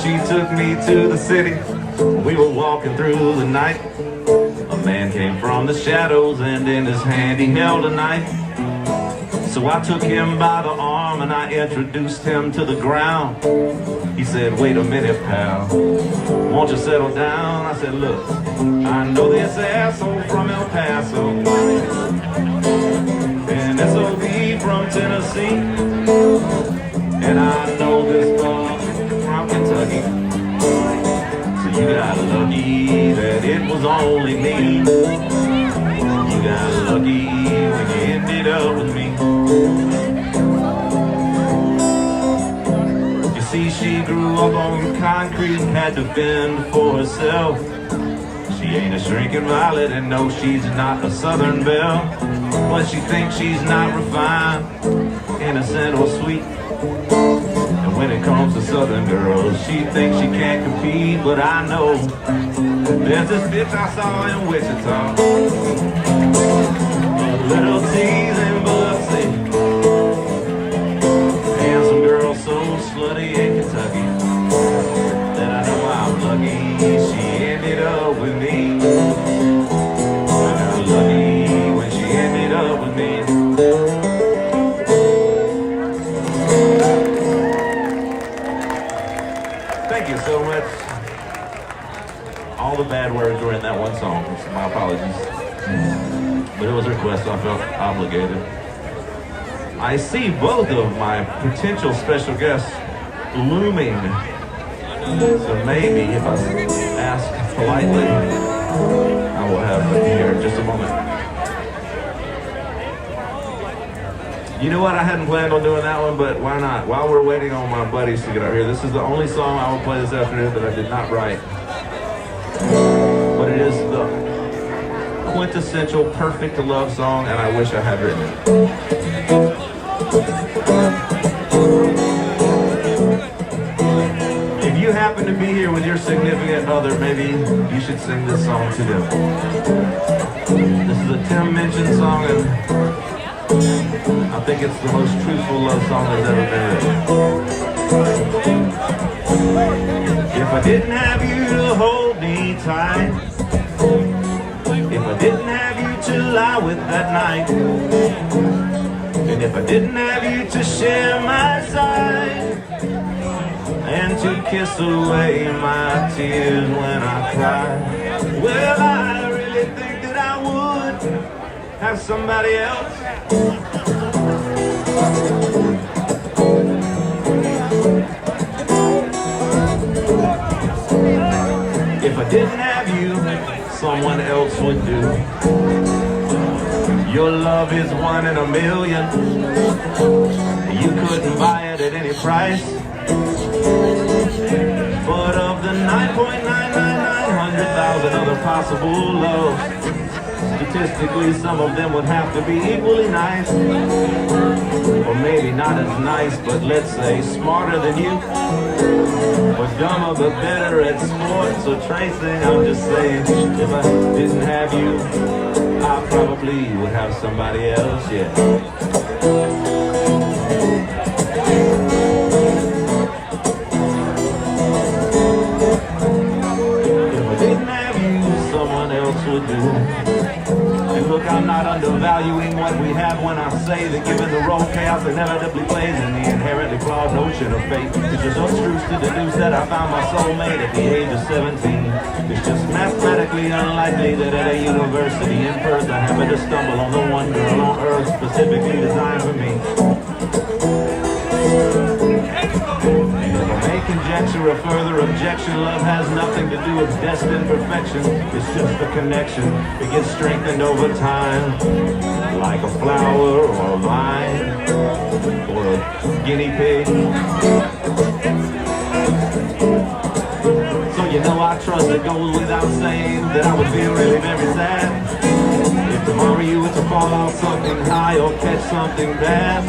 she took me to the city. We were walking through the night. A man came from the shadows and in his hand he held a knife. So I took him by the arm and I introduced him to the ground. He said, wait a minute, pal, won't you settle down? I said, look, I know this asshole from El Paso and SOB from Tennessee, and I know this dog from Kentucky. So you got lucky that it was only me. You got lucky when you ended up with me. You see, she grew up on concrete, had to fend for herself. She ain't a shrinking violet and no, she's not a Southern belle. But she thinks she's not refined, innocent or sweet. And when it comes to Southern girls, she thinks she can't compete. But I know there's this bitch I saw in Wichita, a little teasing Biloxi, and some girl so slutty in Kentucky that I know I'm lucky she ended up with me. I got lucky when she ended up with me. Thank you so much. All the bad words were in that one song, so my apologies. But it was a request, so I felt obligated. I see both of my potential special guests looming. So maybe if I ask politely, I will have them here in just a moment. You know what? I hadn't planned on doing that one, but why not? While we're waiting on my buddies to get out here, this is the only song I will play this afternoon that I did not write. But it is the quintessential perfect love song, and I wish I had written it. If you happen to be here with your significant other, maybe you should sing this song to them. This is a Tim Minchin song, and I think it's the most truthful love song that's ever been written. If I didn't have you to hold me tight, if I didn't have you to lie with that night, and if I didn't have you to share my side, and to kiss away my tears when I cry, well, I really think that I would have somebody else. If I didn't have you, someone else would do. Your love is 1 in a million. You couldn't buy it at any price. But of the 9,999,100,000 other possible loves, statistically some of them would have to be equally nice. Or maybe not as nice, but let's say smarter than you, or dumber but better at sports or tracing. I'm just saying, if I didn't have you, I probably would have somebody else, yeah. If I didn't have you, someone else would do. And look, I'm not undervaluing what we have when I say that given the role chaos inevitably plays in the inherently flawed notion of fate, it's just abstruse to deduce that I found my soulmate at the age of 17. It's just mathematically unlikely that at a university in Perth I happened to stumble on the one girl on earth specifically designed for me. And if I may conjecture a further objection, love has nothing to do with destined perfection. It's just a connection. It gets strengthened over time, like a flower or a vine or a guinea pig. So you know I trust it goes without saying that I would feel really very sad if tomorrow you were to fall off something high or catch something bad.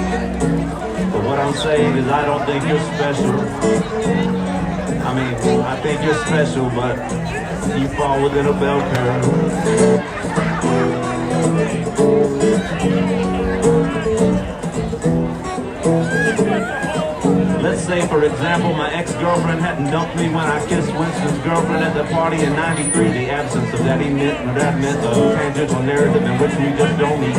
But what I'm saying is I don't think you're special. I mean, I think you're special, but you fall within a bell curve. Let's say, for example, my ex-girlfriend hadn't dumped me when I kissed Winston's girlfriend at the party in '93. The absence of that meant a tangential narrative in which we just don't meet.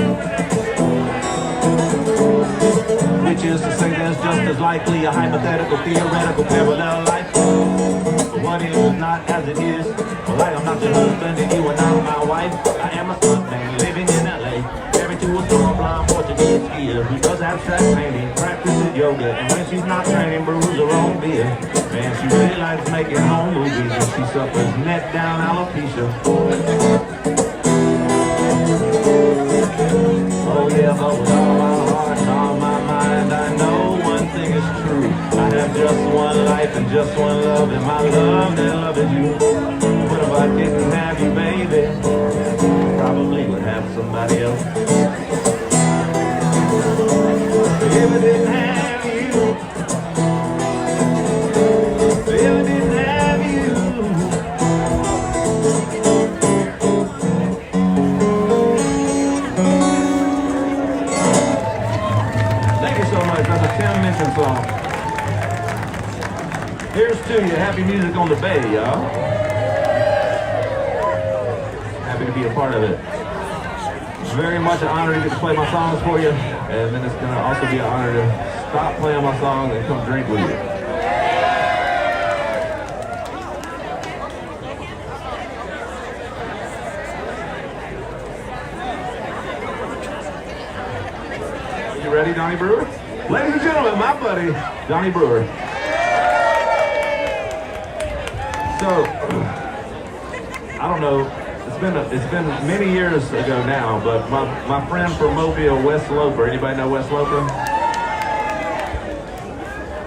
Which is to say there's just as likely a hypothetical, theoretical, parallel life. But what is not as it is. Well, like I'm not your husband and you are not my wife. I am a stuntman living in LA. Married to a storm-blind Portuguese skier who does abstract painting, practices yoga, and when she's not training, brews her own beer. Man, she really likes making home movies and she suffers neck down alopecia. Oh yeah, but with all my heart and all my mind, I know one thing is true. I have just one life and just one love, and my love, that love is you. What if I didn't have you, baby? Probably would have somebody else. If I didn't have you, if I didn't have you. Thank you so much. That's a Tim Minchin song. Here's to you. Happy music on the bay, y'all. Happy to be a part of it. It's very much an honor to get to play my songs for you, and then it's going to also be an honor to stop playing my songs and come drink with you. You ready, Donnie Brewer? Ladies and gentlemen, my buddy, Donnie Brewer. So, I don't know, it's been many years ago now, but my friend from Mobile, Wes Loper, anybody know Wes Loper?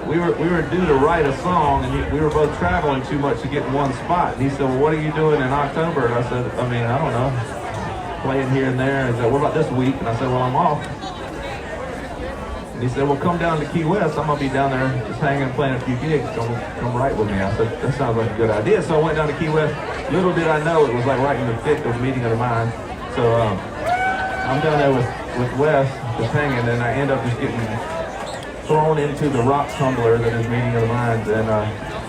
We were due to write a song, and we were both traveling too much to get in one spot. And he said, well, what are you doing in October? And I said, I don't know, playing here and there. And he said, what about this week? And I said, well, I'm off. And he said, well, come down to Key West. I'm going to be down there just hanging and playing a few gigs. Come write with me. I said, that sounds like a good idea. So I went down to Key West. Little did I know it was like right in the thick of meeting of the minds. So I'm down there with Wes, just hanging, and I end up just getting thrown into the rock tumbler that is meeting of the minds, and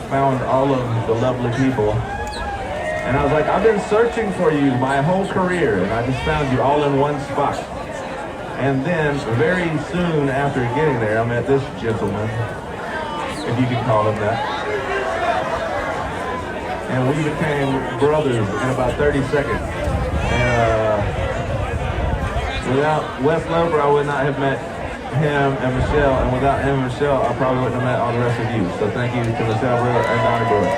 found all of the lovely people. And I was like, I've been searching for you my whole career, and I just found you all in one spot. And then, very soon after getting there, I met this gentleman, if you can call him that. And we became brothers in about 30 seconds. And without Wes Loper, I would not have met him and Michelle, and without him and Michelle, I probably wouldn't have met all the rest of you. So thank you to Michelle Brewer and Donnie Brewer.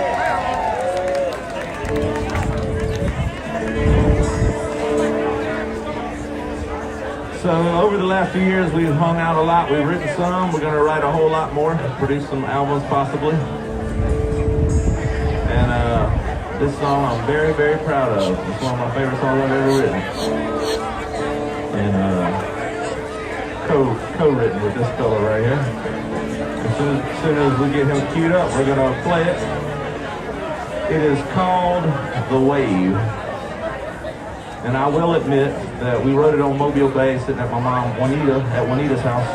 So over the last few years, we've hung out a lot. We've written some. We're going to write a whole lot more, produce some albums possibly. And this song I'm very, very proud of. It's one of my favorite songs I've ever written. And co-written with this fella right here. As soon as we get him queued up, we're going to play it. It is called The Wave. And I will admit that we wrote it on Mobile Bay, sitting at my mom, Juanita's house.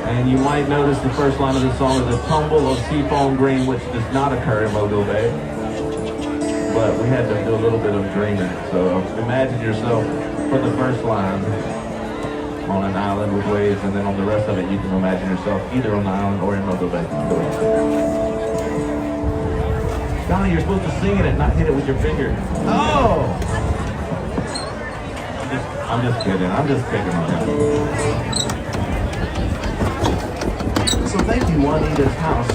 And you might notice the first line of the song is a tumble of seafoam green, which does not occur in Mobile Bay. But we had to do a little bit of dreaming. So imagine yourself for the first line on an island with waves, and then on the rest of it you can imagine yourself either on the island or in Mobile Bay. Donnie, you're supposed to sing it and not hit it with your finger. Oh! I'm just kidding. I'm just picking on him. So thank you, Juanita's house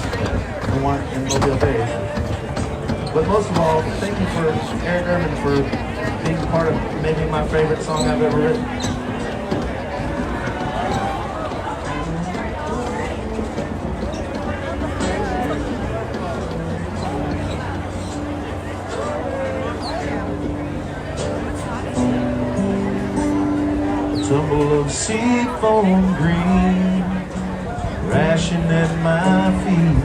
in Mobile Bay. But most of all, thank you for Eric Erdman for being part of maybe my favorite song I've ever written. Tumble of seafoam green, crashing at my feet,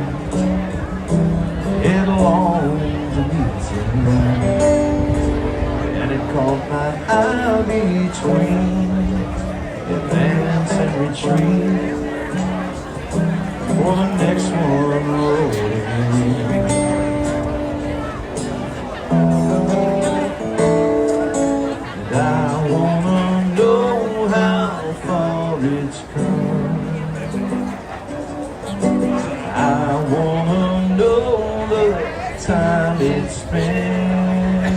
headlong to meet you, and it caught my eye between tree for the next one rolling. And I wanna know how far it's come. I wanna know the time it's spent.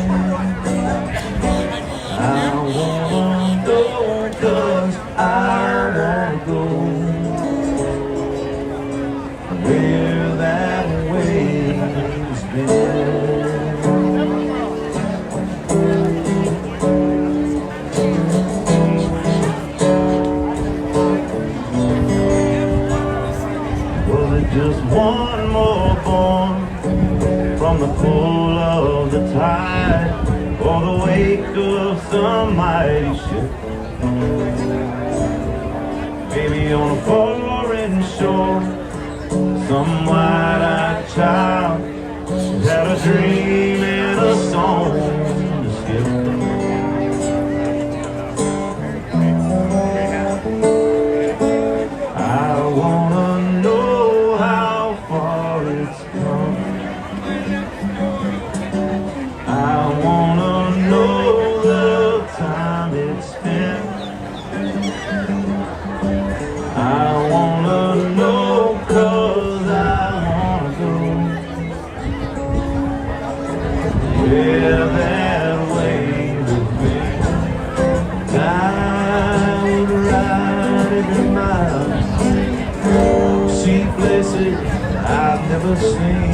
I wanna know 'cause I wanna go where that way's been. Was it just one more born from the pull of the tide, or the wake of some mighty ship? Maybe on a foreign shore, some wide-eyed child had a dream and a song to skip. I wanna know how far it's come. I wanna know the time it's spent. I wanna know 'cause I wanna go where that way would be. I would ride every mile, see places I've never seen.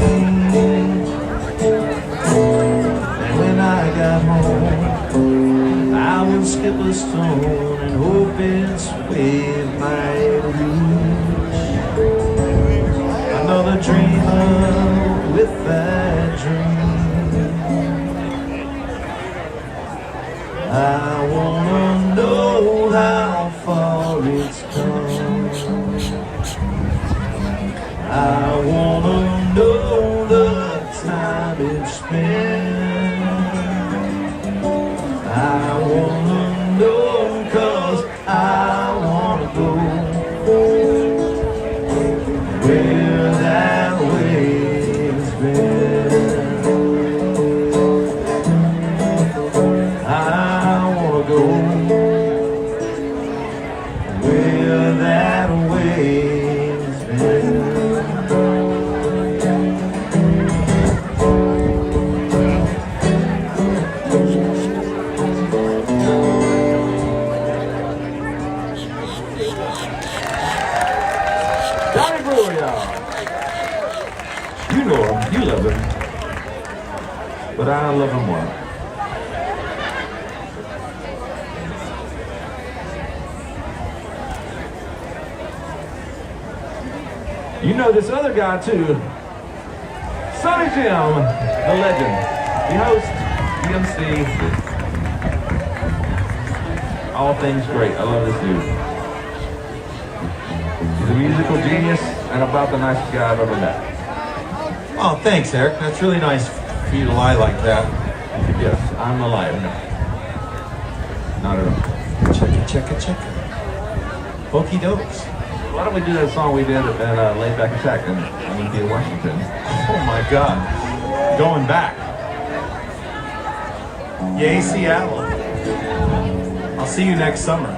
And when I got home, I would skip a stone and hope its wave might reach another dreamer with that dream. I wanna know how far it's come. I wanna know the time it's spent. I wanna know 'cause I wanna go where that way's been. I wanna go where that way's been. You know him, you love him, but I love him more. You know this other guy too, Sonny Jim, the legend, the host, the MC, all things great. I love this dude. He's a musical genius and about the nicest guy I've ever met. Oh, thanks, Eric. That's really nice for you to lie like that. Yes, I'm a liar. No. Not at all. Check it. Okie dokes. Why don't we do that song we did at Laid Back Attack in Olympia, Washington? Oh my God. Going back. Yay, Seattle. I'll see you next summer.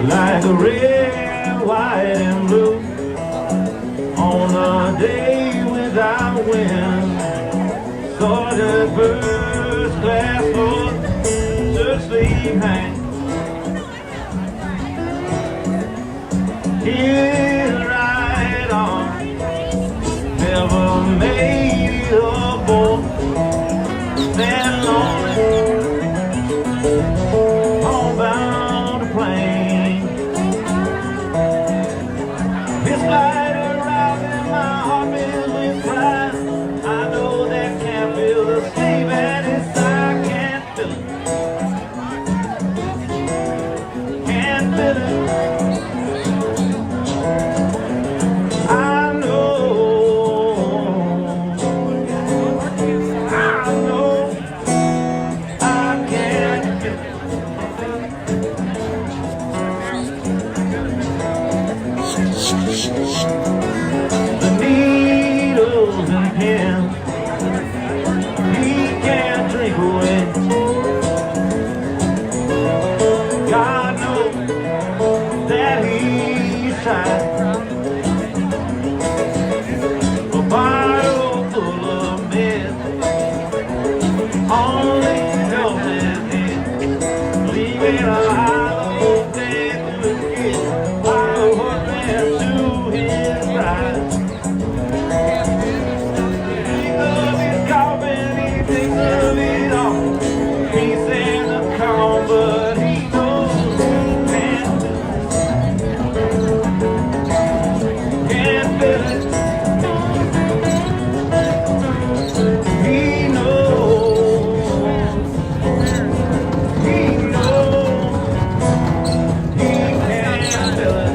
Like a red, white, and blue on a day without wind, Sergeant first class Lord, just leave hang. His right arm never made a bolt, then lonely, homebound to plane. This light around in my heart fills with pride. I know that can't feel the sleep and it's I can't feel it. Can't feel it. The needles and pins he can't drink away. God knows that he's tried. A bottle full of mist only helps his head, leaving a hollow dead to his kids, hollow husband to his bride. He loves his coffin, he thinks of it all. He's in the calm, but he knows he can't feel it. He knows he can't feel it.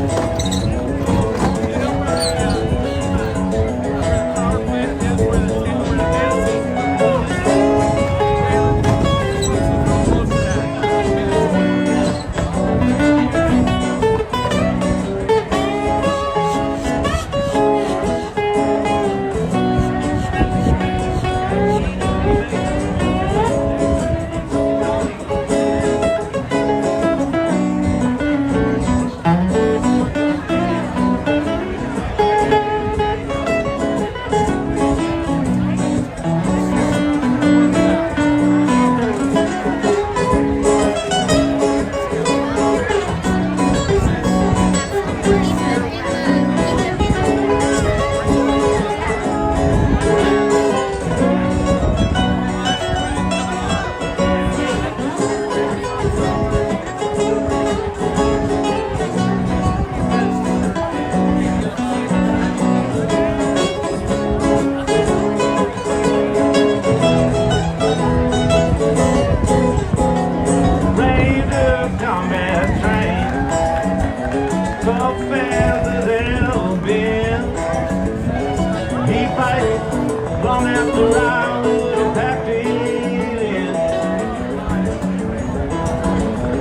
Long after I would have packed it in,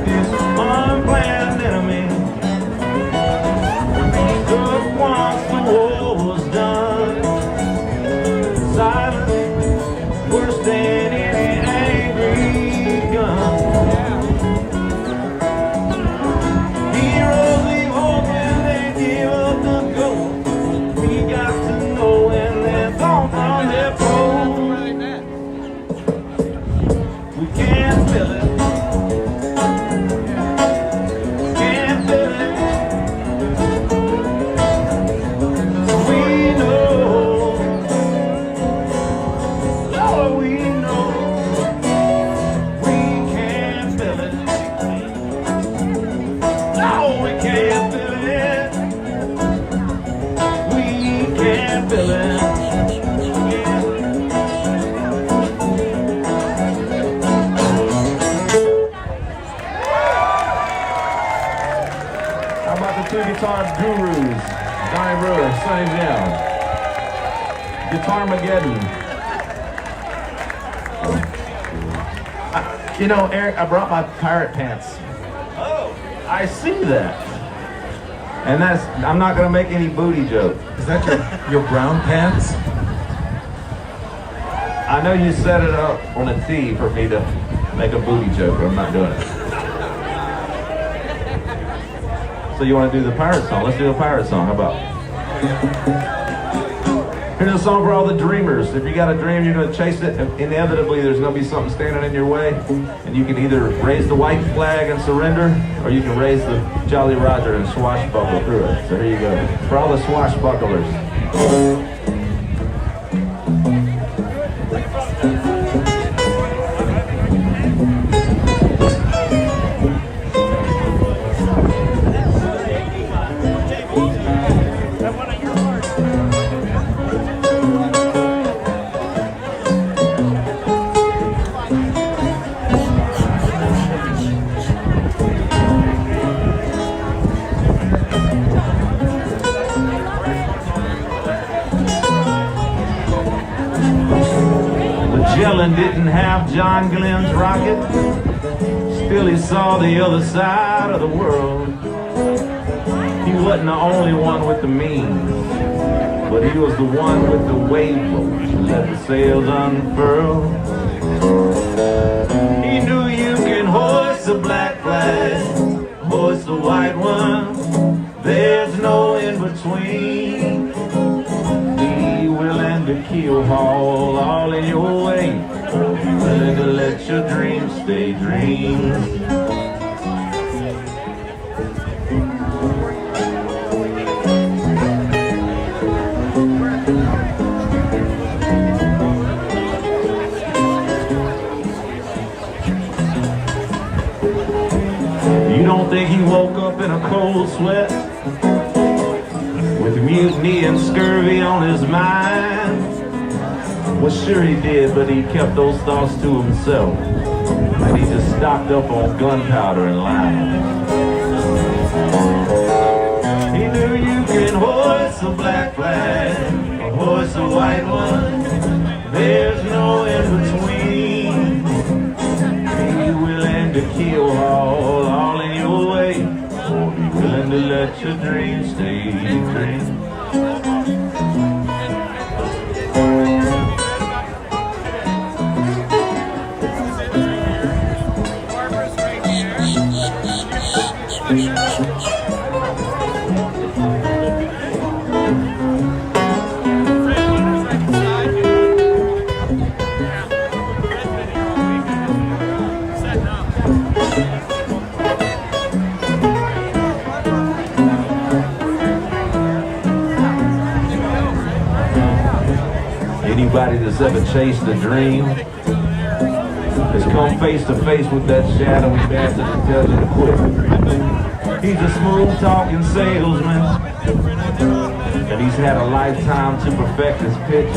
this unplanned enemy took once the war was done. Silence worse than any angry gun. Heroes leave home and they give up the ghost. We got to know when they're gone from their foes. We can't feel it. Can't feel it. We know. Oh, we know. We can't feel it. No, we can't feel it. We can't feel it. How about the two guitar gurus? Johnny Brewer, Sonny Jim. Guitar-mageddon. You know, Eric, I brought my pirate pants. Oh, I see that. And I'm not gonna make any booty joke. Is that your brown pants? I know you set it up on a tee for me to make a booty joke, but I'm not doing it. So you want to do the pirate song? Let's do a pirate song. How about? Here's a song for all the dreamers. If you got a dream, you're going to chase it. Inevitably, there's going to be something standing in your way, and you can either raise the white flag and surrender, or you can raise the Jolly Roger and swashbuckle through it. So here you go. For all the swashbucklers. Magellan didn't have John Glenn's rocket, still he saw the other side of the world. He wasn't the only one with the means, but he was the one with the wave boat who let the sails unfurl. He knew you can hoist the black flag, hoist the white one, there's no in between. Be willing to keel haul all in your way, or be willing to let your dreams stay dreams. You don't think he woke up in a cold sweat with mutiny and scurvy on his mind? Well, sure he did, but he kept those thoughts to himself, and he just stocked up on gunpowder and lime. He knew you can hoist a black flag or hoist a white one, there's no in between. Be willing to keel haul all in your way, or be willing to let your dreams stay dreams. Anybody that's ever chased a dream has come face to face with that shadowy bastard that tells you to quit. He's a smooth talking salesman, and he's had a lifetime to perfect his pitch.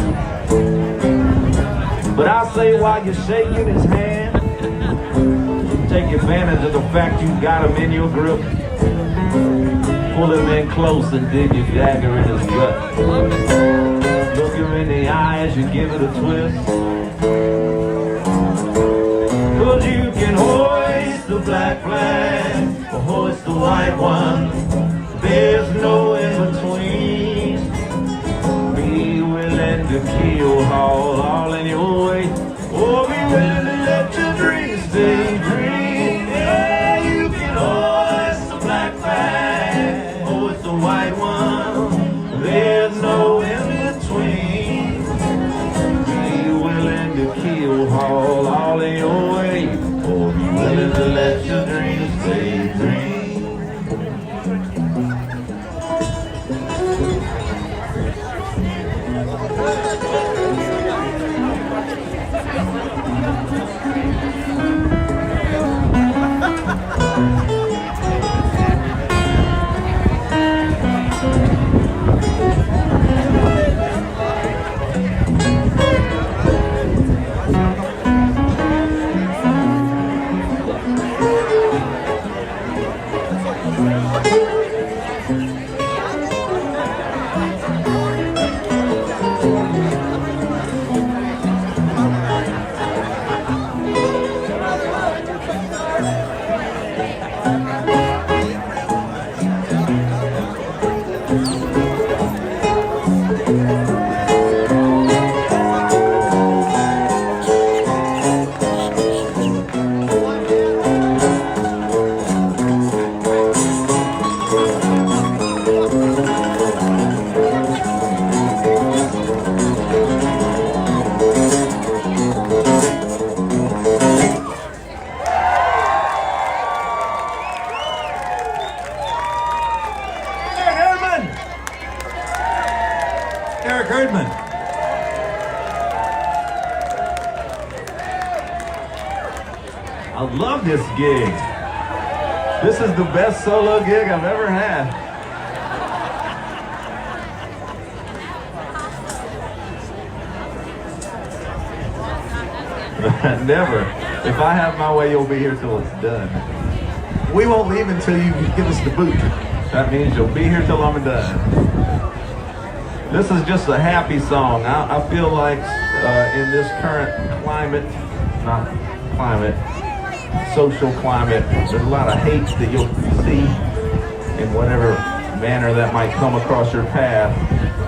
But I'll say while you're shaking his hand, take advantage of the fact you got him in your grip. Pull him in close and dig your dagger in his gut. Look him in the eye as you give it a twist. 'Cause you can hoist the black flag or hoist the white one, there's no in between. Be willing to keel haul all in your way, or be willing to let your dreams stay dream. Yeah, you can hoist the black flag, hoist the white one, there's no in between. Be willing to keel haul all in your way, or be willing to let your dreams stay dream. Eric Erdman. I love this gig. This is the best solo gig I've ever had. Never. If I have my way, you'll be here till it's done. We won't leave until you give us the boot. That means you'll be here till I'm done. This is just a happy song. I feel like in this current climate, not climate, social climate, there's a lot of hate that you'll see in whatever manner that might come across your path.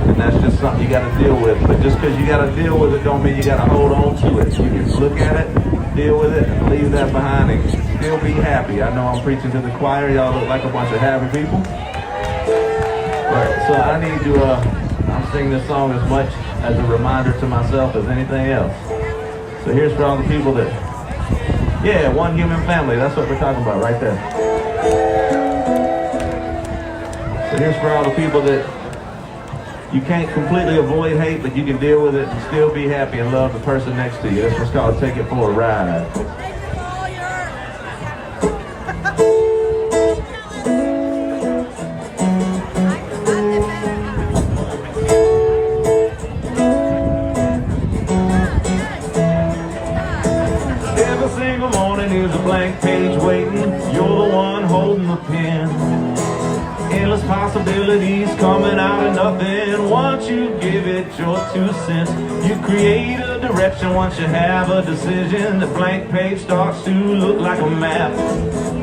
And that's just something you got to deal with. But just because you got to deal with it don't mean you got to hold on to it. You can look at it, deal with it, and leave that behind and still be happy. I know I'm preaching to the choir. Y'all look like a bunch of happy people. Right, so I need to, I'm singing this song as much as a reminder to myself as anything else. So here's for all the people that, yeah, one human family. That's what we're talking about right there. So here's for all the people that you can't completely avoid hate, but you can deal with it and still be happy and love the person next to you. That's what's called Take It For a Ride. Every single morning is a blank page waiting. You're the one holding the pen. Endless possibilities coming out of nothing. Once you give it your 2 cents, you create a direction. Once you have a decision, the blank page starts to look like a map.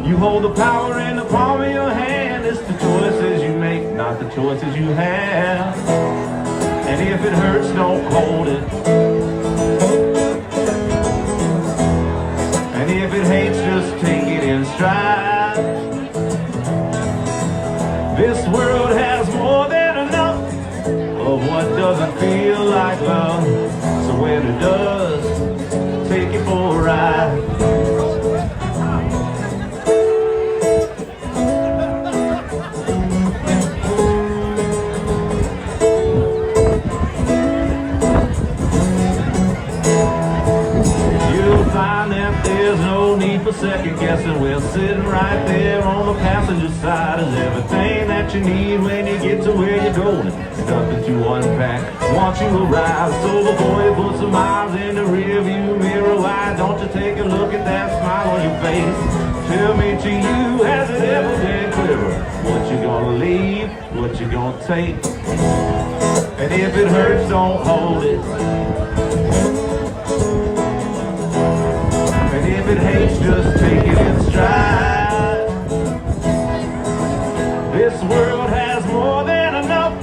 You hold the power in the palm of your hand. It's the choices you make, not the choices you have. And if it hurts, don't hold it. And if it hates, just take it in stride. This world has more than enough of what doesn't feel like love. So when it does, take it for a ride. You'll find that there's no need for second guessing. We're sitting right there on the passenger side. Is everything that you need when you get to where you're going. Nothing to unpack once you arrive. So before you put some miles in the rear view mirror, why don't you take a look at that smile on your face? Tell me to you, has it ever been clearer? What you gonna leave, what you gonna take? And if it hurts, don't hold it. And if it hates, just take it in stride. This world has more than enough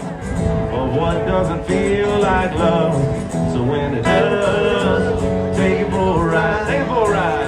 of what doesn't feel like love. So when it does, take it for a ride. Take it for a ride.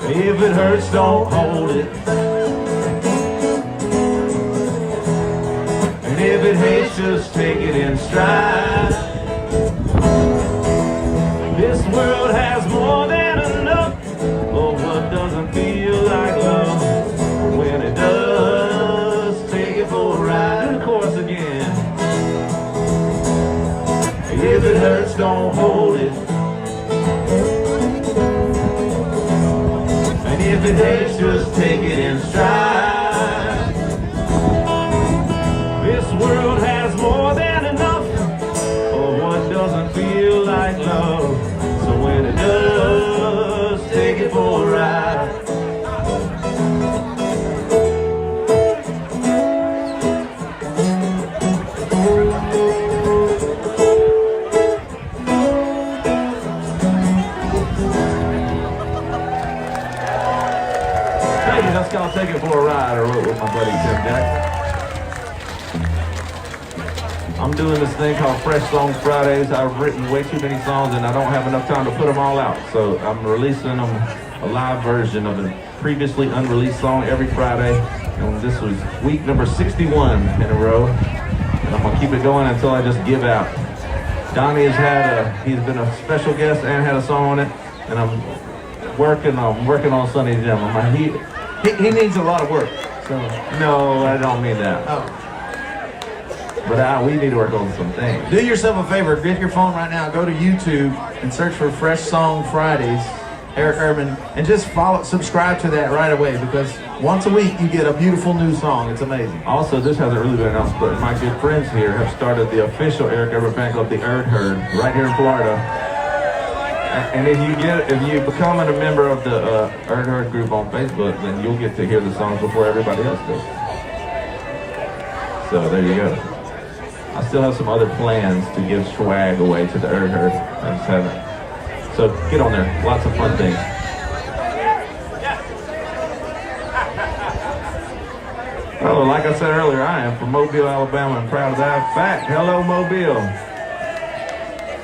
If it hurts, don't hold it. And if it hates, just take it in stride. This world has more than enough of what doesn't feel like love. When it does, take it for a ride. Do the chorus again. If it hurts, don't hold it. If it hates, just take it in stride. This world has more than enough of what doesn't feel like love. So when it does, take it for a ride. That's called Take It For a Ride. I wrote with my buddy Tim Jack. I'm doing this thing called Fresh Songs Fridays. I've written way too many songs and I don't have enough time to put them all out. So I'm releasing them a live version of a previously unreleased song every Friday. And this was week number 61 in a row. And I'm gonna keep it going until I just give out. Donnie he's been a special guest and had a song on it. And I'm working on Sunny Jim. He needs a lot of work. So no, I don't mean that. Oh. But we need to work on some things. Do yourself a favor, get your phone right now, go to YouTube and search for Fresh Song Fridays, Eric Erdman, and just subscribe to that right away, because once a week you get a beautiful new song. It's amazing. Also, this hasn't really been announced, but my good friends here have started the official Eric Erdman fan club, the Erd Herd, right here in Florida. And if you become a member of the Erd Herd group on Facebook, then you'll get to hear the songs before everybody else does. So there you go. I still have some other plans to give swag away to the Erd Herd. I just haven't. So get on there. Lots of fun things. Oh, like I said earlier, I am from Mobile, Alabama, and proud of that fact. Hello, Mobile.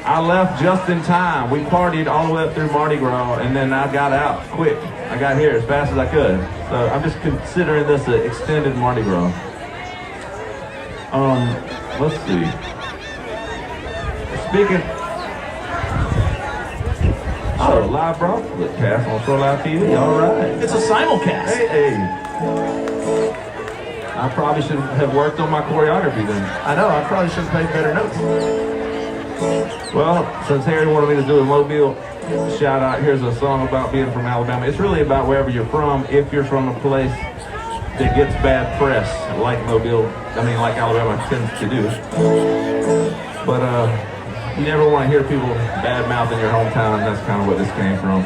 I left just in time. We partied all the way up through Mardi Gras, and then I got out quick. I got here as fast as I could. So I'm just considering this an extended Mardi Gras. Let's see. Speaking. Oh, live broadcast on Shore Live TV. All right. It's a simulcast. Hey. I probably should have worked on my choreography then. I know, I probably should have paid better notes. Well, since Harry wanted me to do a Mobile shout out, here's a song about being from Alabama. It's really about wherever you're from. If you're from a place that gets bad press, like like Alabama tends to do. But you never want to hear people bad-mouthing your hometown, and that's kind of what this came from.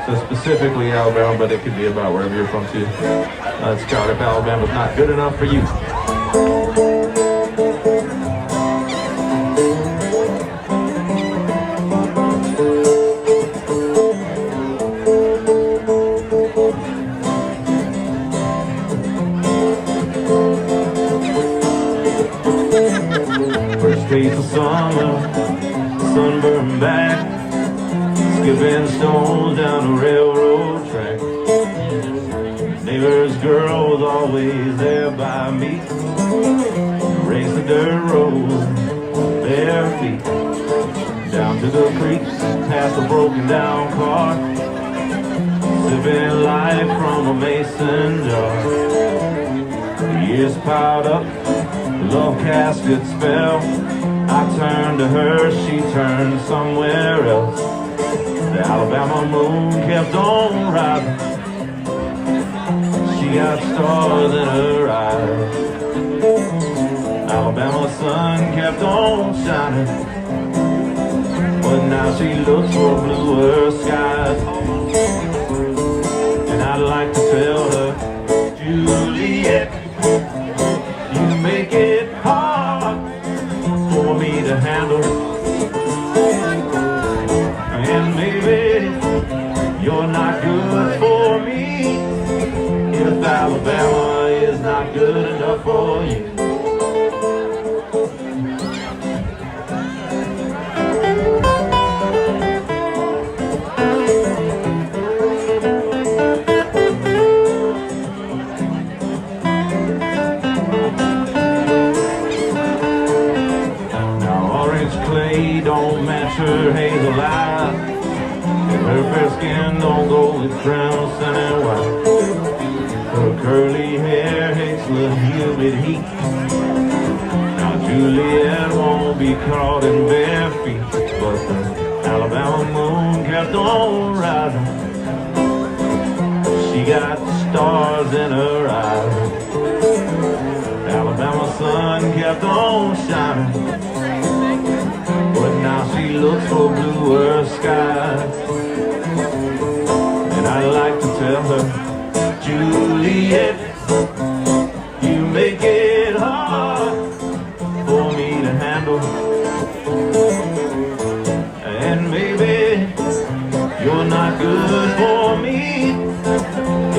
So specifically Alabama, but it could be about wherever you're from too. It's called If Alabama's Not Good Enough for You. First days of summer, sunburned back, skipping stones down the railroad track. Neighbor's girl was always there by me, race the dirt road, bare feet, down to the creek, past a broken down car, sipping life from a mason jar. The years piled up, love cast its spell. I turned to her, she turned somewhere else. The Alabama moon kept on rising, she got stars in her eyes. Alabama sun kept on shining, but now she looks for bluer skies. And I'd like to tell her, Juliet, you make it hard for me to handle. And maybe you're not good for me if Alabama is not good enough for you. Don't match her hazel eyes, and her fair skin don't go with brown, sun and white. Her curly hair hates the humid heat. Now Juliet won't be caught in bare feet, but the Alabama moon kept on rising, she got stars in her eyes. The Alabama sun kept on shining, but now she looks for bluer skies. And I'd like to tell her, Juliet, you make it hard for me to handle. And maybe you're not good for me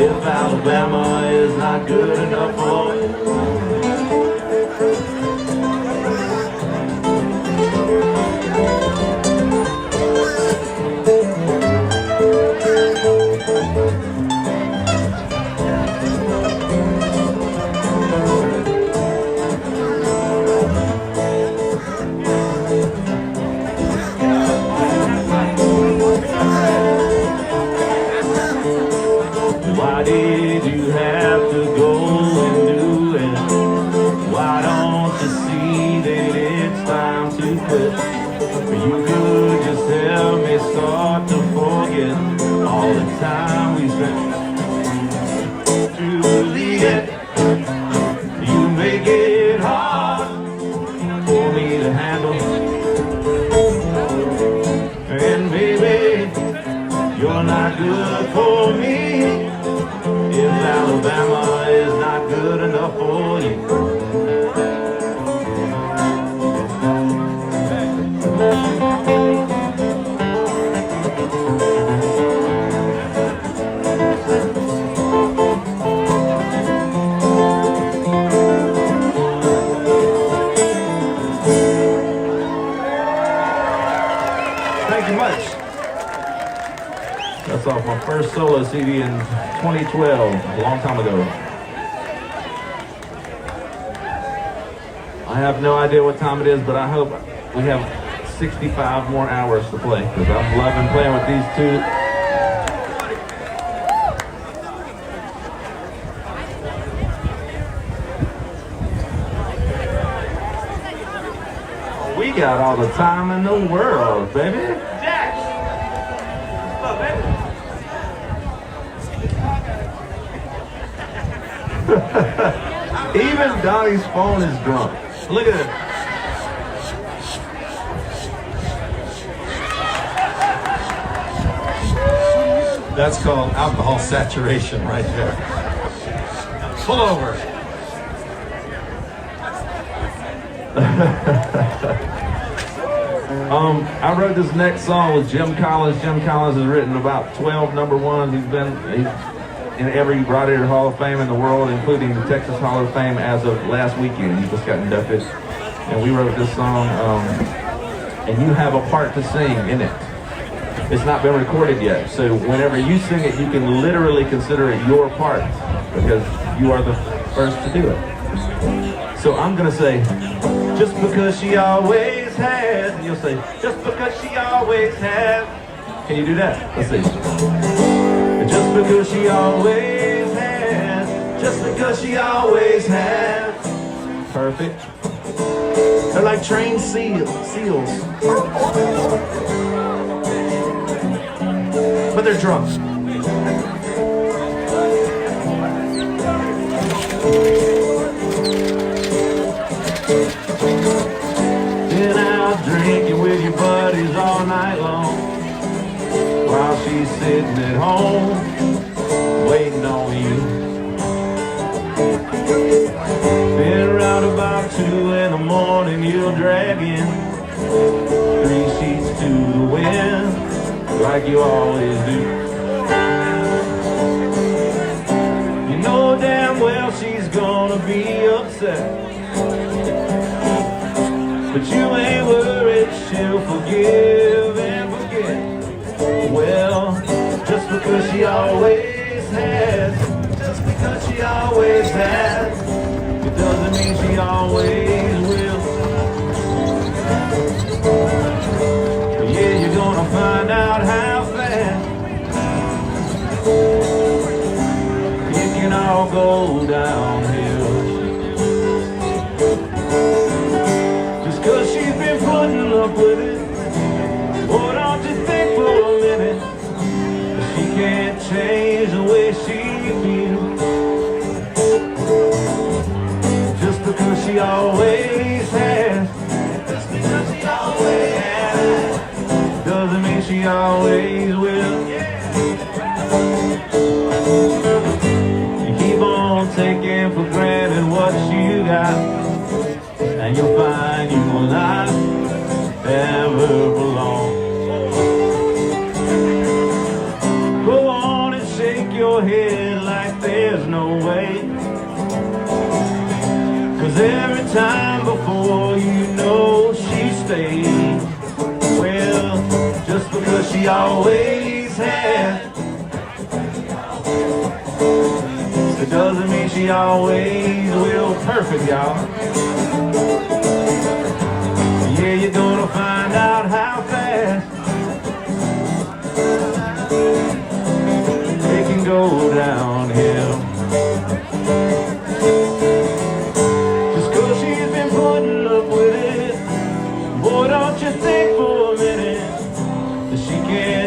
if Alabama is not good enough for you. Why did you have to go start to forget all the time we spent. Juliet, you make it hard for me to handle. And baby, you're not good for me if Alabama is not good enough for you. Thank you much. That's off my first solo CD in 2012, a long time ago. I have no idea what time it is, but I hope we have 65 more hours to play, because I'm loving playing with these two. We got all the time in the world, baby. Jack! What's up, baby? Even Donnie's phone is drunk. Look at it. That's called alcohol saturation right there. Pull over. I wrote this next song with Jim Collins. Jim Collins has written about 12 number ones. He's in every Rod Hall of Fame in the world, including the Texas Hall of Fame as of last weekend. He just got inducted. And we wrote this song, and you have a part to sing in it. It's not been recorded yet, so whenever you sing it, you can literally consider it your part, because you are the first to do it. So I'm gonna say, just because she always has, and you'll say, just because she always has. Can you do that? Let's see. Just because she always has, just because she always has. Perfect. They're like trained seals. But they're drunk. Been out drinking with your buddies all night long, while she's sitting at home waiting on you. Been around about 2 in the morning, you'll drag in 3 sheets to the wind, like you always do. You know damn well she's gonna be upset, but you ain't worried, she'll forgive and forget. Well, just because she always has, just because she always has, it doesn't mean she always will. But yeah, you're gonna find out how fast it can all go downhill. Just cause she's been putting up with it, boy, don't you think for a minute that she can't change the way she feels. Just because she always has, just because she always has, doesn't mean she always will. You keep on taking for granted what you got, and you'll find you will not ever belong. Go on and shake your head like there's no way, 'cause every time before you know she stays. Well, just because she always has, it doesn't mean she always will. Perfect, y'all. Yeah, you're gonna find out how fast it can go downhill. Just 'cause she's been putting up with it, boy, don't you think for a minute that she can't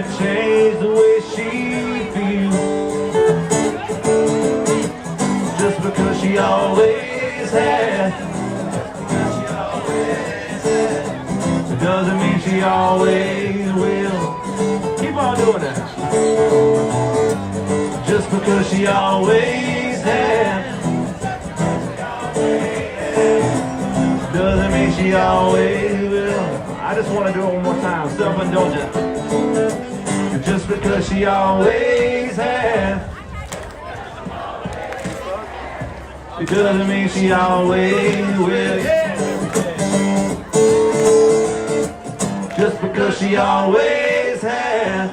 can't change the way she feels. Just because she always has. It doesn't mean she always will. Keep on doing that. Just because she always has. Doesn't mean she always will. I just want to do it one more time. Self-indulgent. Just because she always has. It doesn't mean she always will. Yeah. Just because she always has.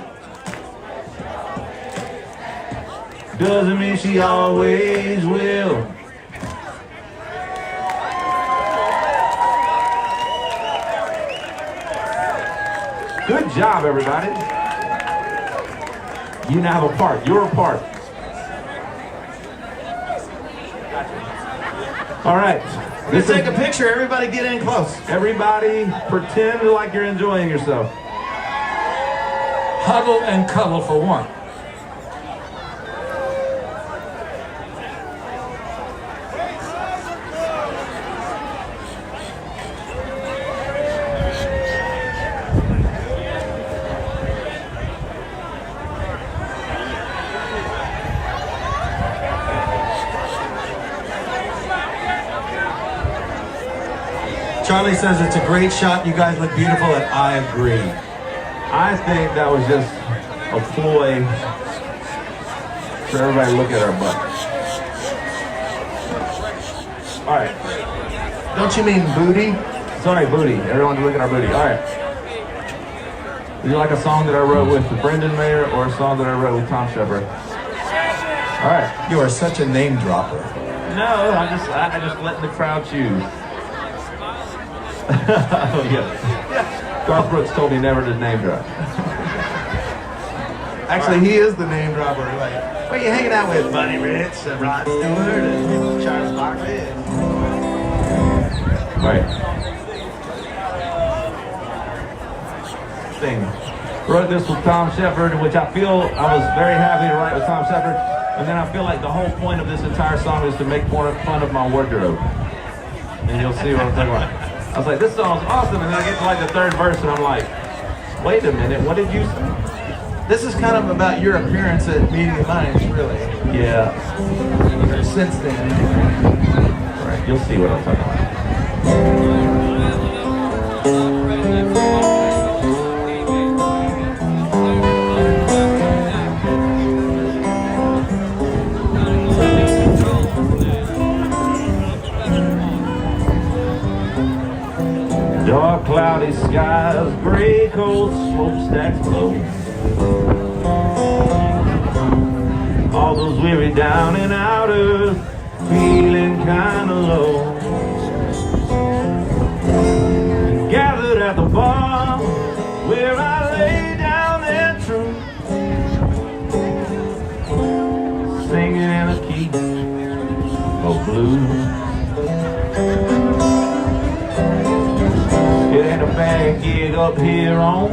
Doesn't mean she always will. Good job, everybody. You now have a part. Your part. All right. Let's take a picture. Everybody get in close. Everybody pretend like you're enjoying yourself. Huddle and cuddle for one. Charlie says it's a great shot. You guys look beautiful, and I agree. I think that was just a ploy for everybody to look at our butt. All right. Don't you mean booty? Sorry, booty. Everyone to look at our booty. All right. Would you like a song that I wrote with Brendan Mayer or a song that I wrote with Tom Shepard? All right. You are such a name dropper. No, I just let the crowd choose. Oh, yeah. Garth Brooks told me never to name drop. Actually, he is the name dropper. Like, what are you hanging out with? Buddy Rich, Rod Stewart, and Charles Barkley. All right. Thing. Wrote this with Tom Shepard, which I feel I was very happy to write with Tom Shepard. And then I feel like the whole point of this entire song is to make fun of my wardrobe. And you'll see what I'm talking about. I was like, this song's awesome, and then I get to like the third verse, and I'm like, wait a minute, what did you say? This is kind of about your appearance at Meeting of Minds, really. Yeah. Since then. All right, you'll see what I'm talking about. Dark cloudy skies, gray cold smokestacks blow. All those weary down and outers, feeling kinda low. And gathered at the bar, where I lay down there true, singing in a key of blues. It ain't a bad gig up here on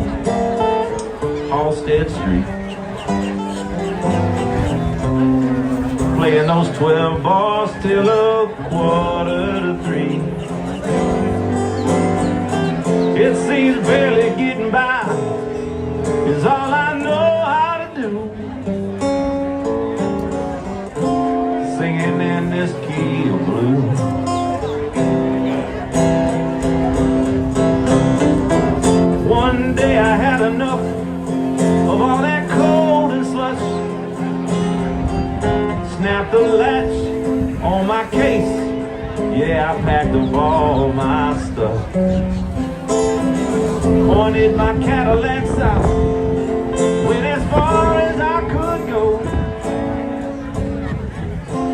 Halstead Street, playing those 12 bars till a 2:45. It seems barely getting by is all I know how to do, singing in this key of blue. One day I had enough of all that cold and slush, snapped the latch on my case, yeah, I packed up all my stuff, pointed my Cadillac south, went as far as I could go.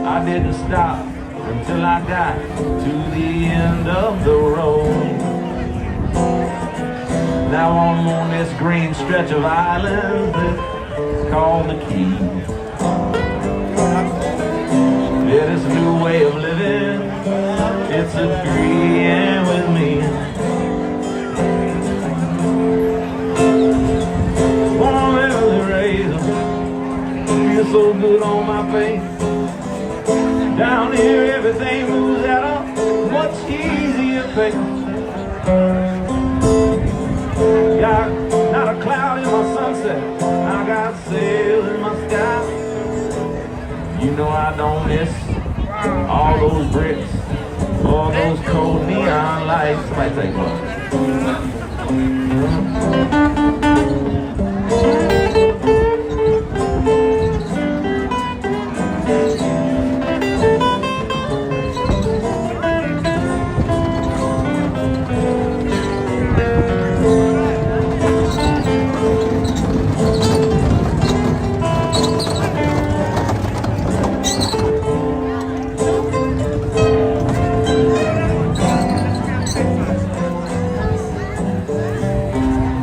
I didn't stop until I got to the end of the road. Now I'm on this green stretch of islands that's called the Key. Yeah, this new way of living, it's agreeing with me. Wanna everything moves at a much easier pace. Got not a cloud in my sunset, I got sails in my sky. You know I don't miss all those bricks, all those cold neon lights. Somebody take one.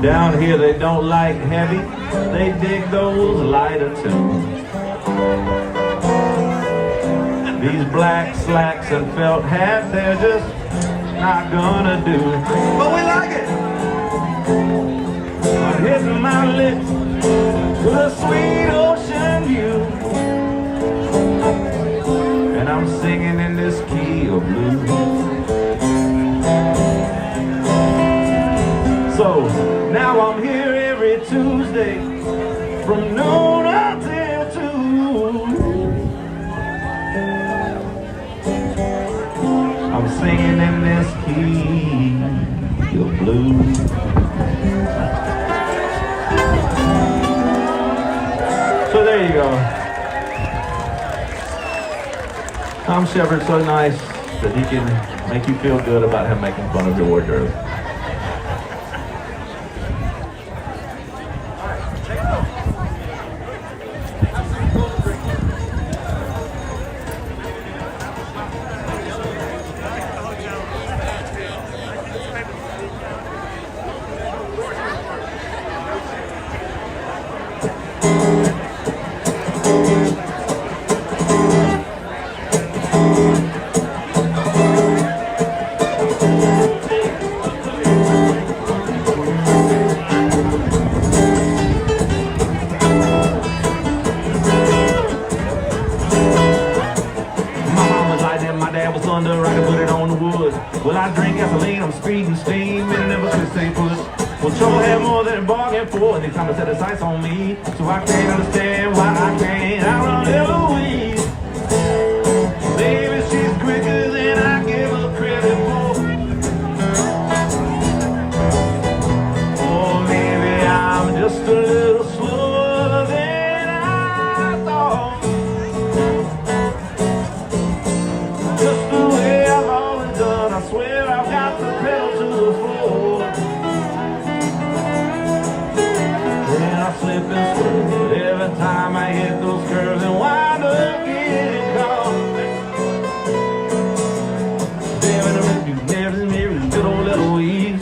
Down here they don't like heavy, they dig those lighter tunes. These black slacks and felt hats, they're just not gonna do. But we like it! I'm hitting my lips with a sweet ocean view, and I'm singing in this key of blue. So now I'm here every Tuesday from noon until 2. I'm singing in this key of blue. So there you go. Tom Shepard's so nice that he can make you feel good about him making fun of your wardrobe. Well, I drink gasoline, I'm speeding steam, and never could stay put. Well, trouble had more than a bargain for, and they time to set the sights on me. So I can't understand why I can't outrun Eloise. Baby, she's quicker than I give her credit for. Or maybe I'm just a little slower than I thought. Just the way I've always done, I swear I've got the pedal to the floor. Then I slip and swerve every time I hit those curves and wind up getting caught. Good old Eloise,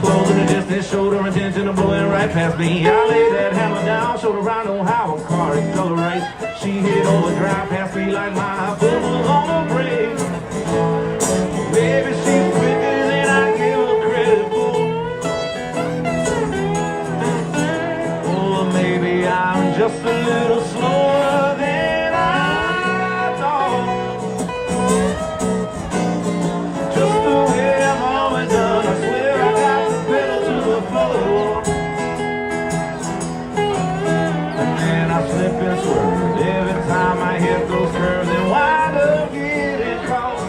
closing the distance, shoulder intention of blowing right past me. I lay that hammer down, showed her I know how a car accelerates. She hit overdrive past me like my foot was on a brake. Baby, she's quicker than I give her credit for. Or maybe I'm just a little slower than I thought. Just the way I've always done, I swear I got the pedal to the floor. And I slip and swerve every time I hit those curves and wind up getting caught.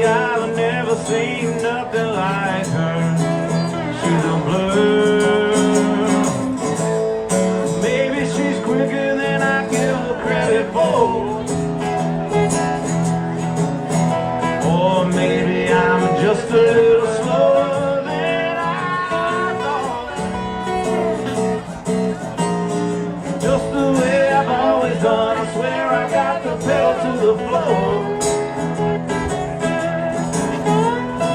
I've never seen nothing like her. credit for. Or maybe I'm just a little slower than I thought. Just the way I've always done, I swear I got the pedal to the floor.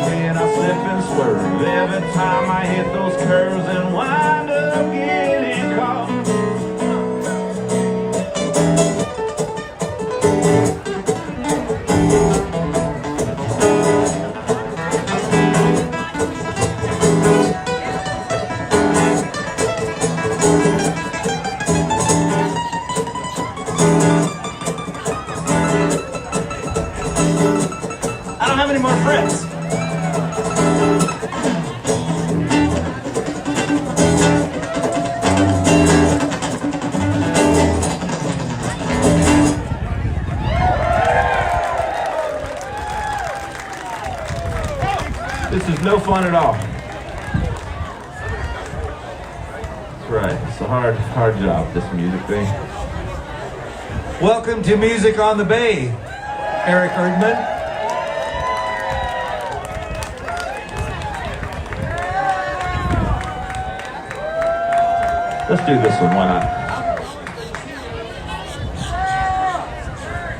Then I slip and swerve every time I hit those curves and wind up getting caught. I don't have any more frets. This is no fun at all. That's right. It's a hard job, this music thing. Welcome to Music on the Bay, Eric Erdman. Let's do this one, why not?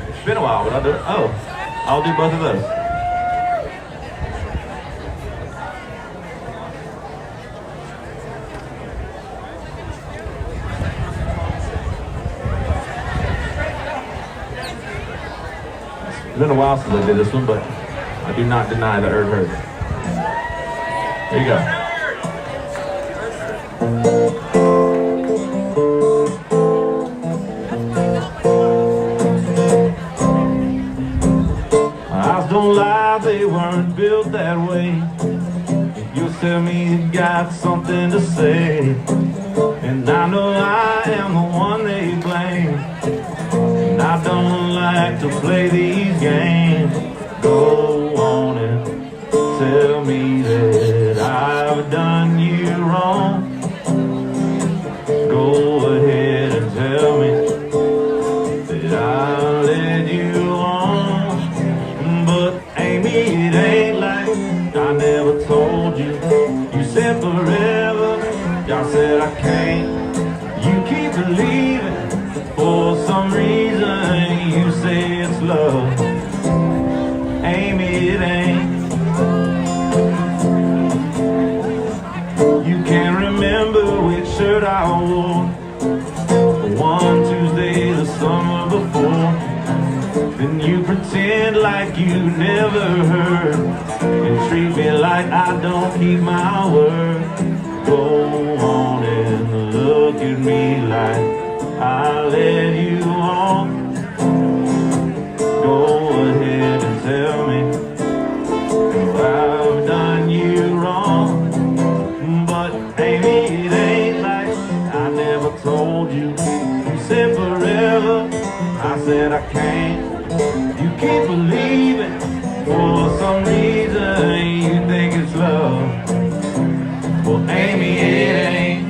It's been a while, but I'll do it. Oh, I'll do both of those. It's been a while since I did this one, but I do not deny that Erd heard it. Here you go. Don't lie, they weren't built that way. You'll tell me you got something to say, and I know I am the one they blame. And I don't like to play these games. Go on and tell me that I've done you wrong. Go ahead and tell me that I led you on. But Amy, it ain't like I never told you. You said forever, I said I can't. You keep believing, for some reason you say it's love. Amy, it ain't. You can't remember which shirt I wore one Tuesday the summer before. Then you pretend like you never heard and treat me like I don't keep my word. Go on and look at me like I led you on. Go ahead and tell me I've done you wrong. But Amy, it ain't like I never told you. You said forever, I said I can't. You keep believing, for some reason you think it's love. Well, Amy, it ain't.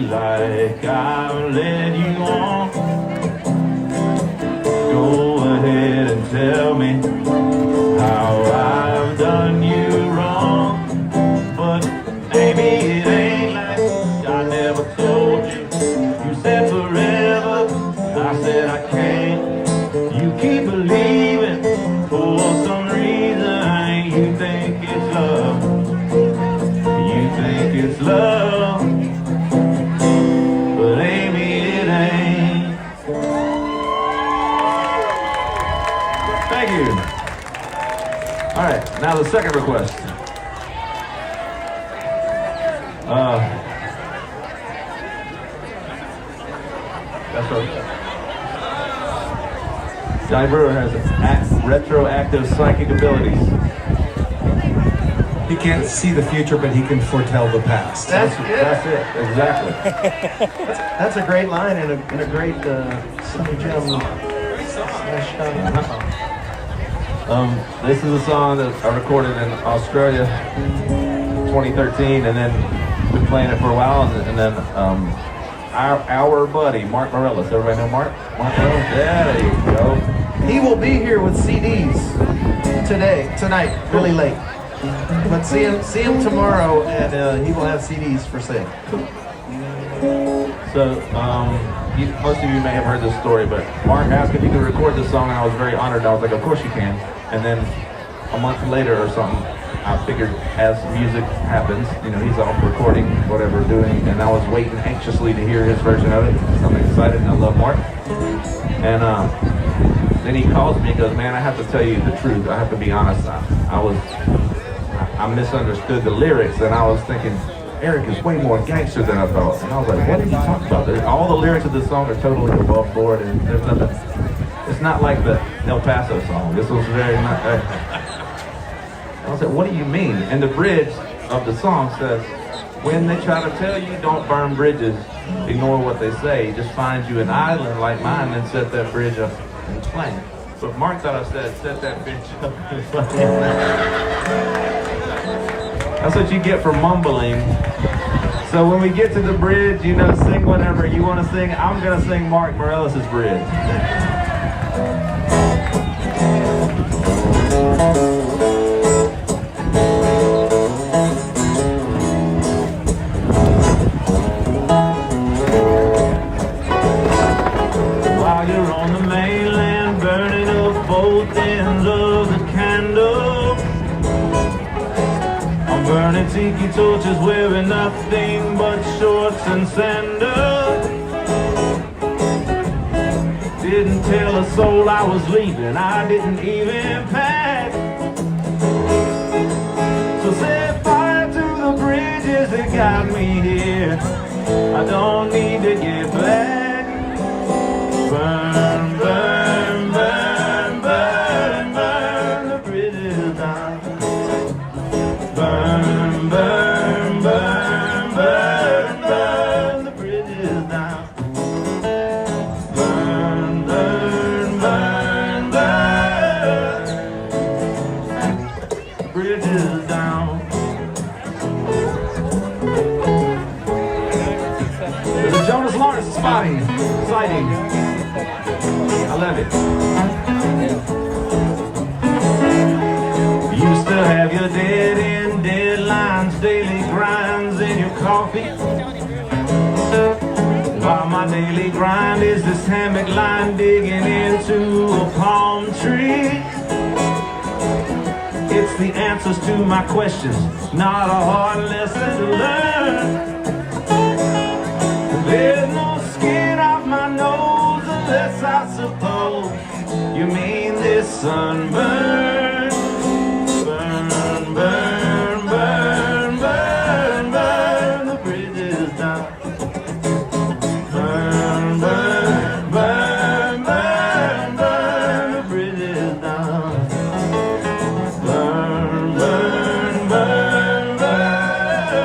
Like I've led you on. Go ahead and tell me how I've done you wrong. But maybe it ain't like I never told you. You said forever, I said I can't. You keep believing, for some reason you think it's love. You think it's love. Thank you. All right, now the second request. That's right. Johnny Brewer has retroactive psychic abilities. He can't see the future, but he can foretell the past. That's it. Exactly. That's a great line and a great Slim Jim /. This is a song that I recorded in Australia 2013, and then been playing it for a while, and then our buddy Mark Morellis. Everybody know Mark? Mark Morellis? Yeah, there you go. He will be here with CDs tonight, really late. But see him tomorrow, and he will have CDs for sale. So, most of you may have heard this story, but Mark asked if he could record this song, and I was very honored. I was like, of course you can. And then a month later or something, I figured as music happens, you know, he's off recording, whatever, doing, and I was waiting anxiously to hear his version of it. So I'm excited, and I love Mark. And then he calls me and goes, man, I have to tell you the truth. I have to be honest. I misunderstood the lyrics, and I was thinking, Eric is way more gangster than I thought. And I was like, what did you talk about? All the lyrics of this song are totally above board, and there's nothing. It's not like the El Paso song. This was very not. I was like, what do you mean? And the bridge of the song says, when they try to tell you don't burn bridges, ignore what they say. Just find you an island like mine and set that bridge up and flame. But Mark thought I said, set that bridge up and flame. That's what you get for mumbling. So when we get to the bridge, you know, sing whatever you want to sing. I'm going to sing Mark Morellis' bridge. While you're on the mainland, burning up both ends of the candle, burning tiki torches, wearing nothing but shorts and sandals. Didn't tell a soul I was leaving, I didn't even pack. So set fire to the bridges that got me here. I don't need to get back. Burn, burn, burn, burn, burn the bridges down. Burn, burn, burn, burn, burn the bridges down. Burn, burn, burn, burn the bridges down. There's a Jonas Lawrence sighting. I love it. You still have your dead end deadlines, daily grinds in your coffee. While my daily grind is this hammock line digging into a palm tree. It's the answers to my questions, not a hard lesson to learn. There's no skin off my nose unless I suppose you mean this sunburn. Burn, burn, burn, burn, burn the bridges down. Burn, burn, burn, burn, burn the bridges down. Burn, burn, burn, burn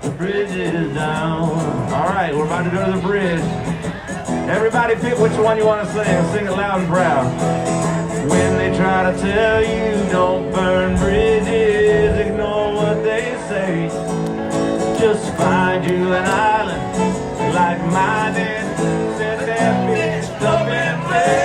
the bridges down. All right, we're about to go to the bridge. Everybody pick which one you want to sing. Sing it loud and proud. When they try to tell you don't burn bridges, ignore what they say. Just find you an island like mine did. Set that bitch up and play.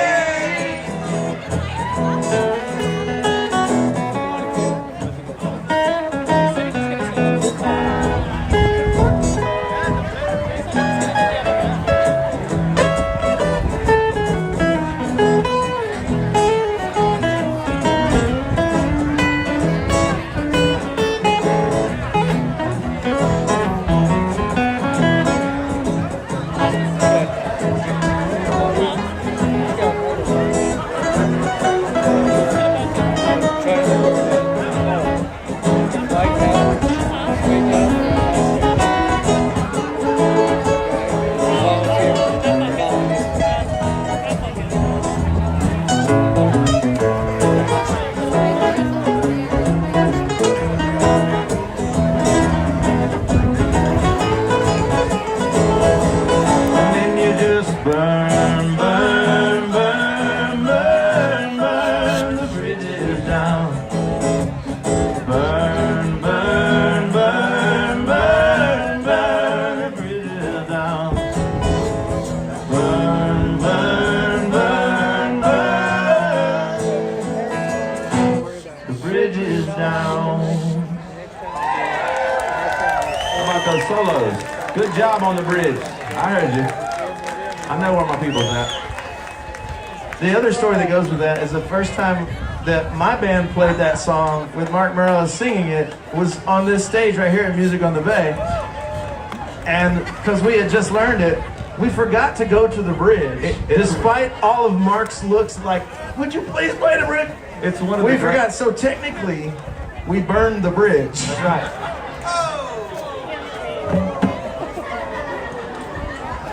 those solos. Good job on the bridge. I heard you. I know where my people's at. The other story that goes with that is the first time that my band played that song with Mark Morello singing it was on this stage right here at Music on the Bay. And because we had just learned it, we forgot to go to the bridge. Despite all of Mark's looks like, would you please play the bridge? It's one of We the forgot, so technically, we burned the bridge. That's right.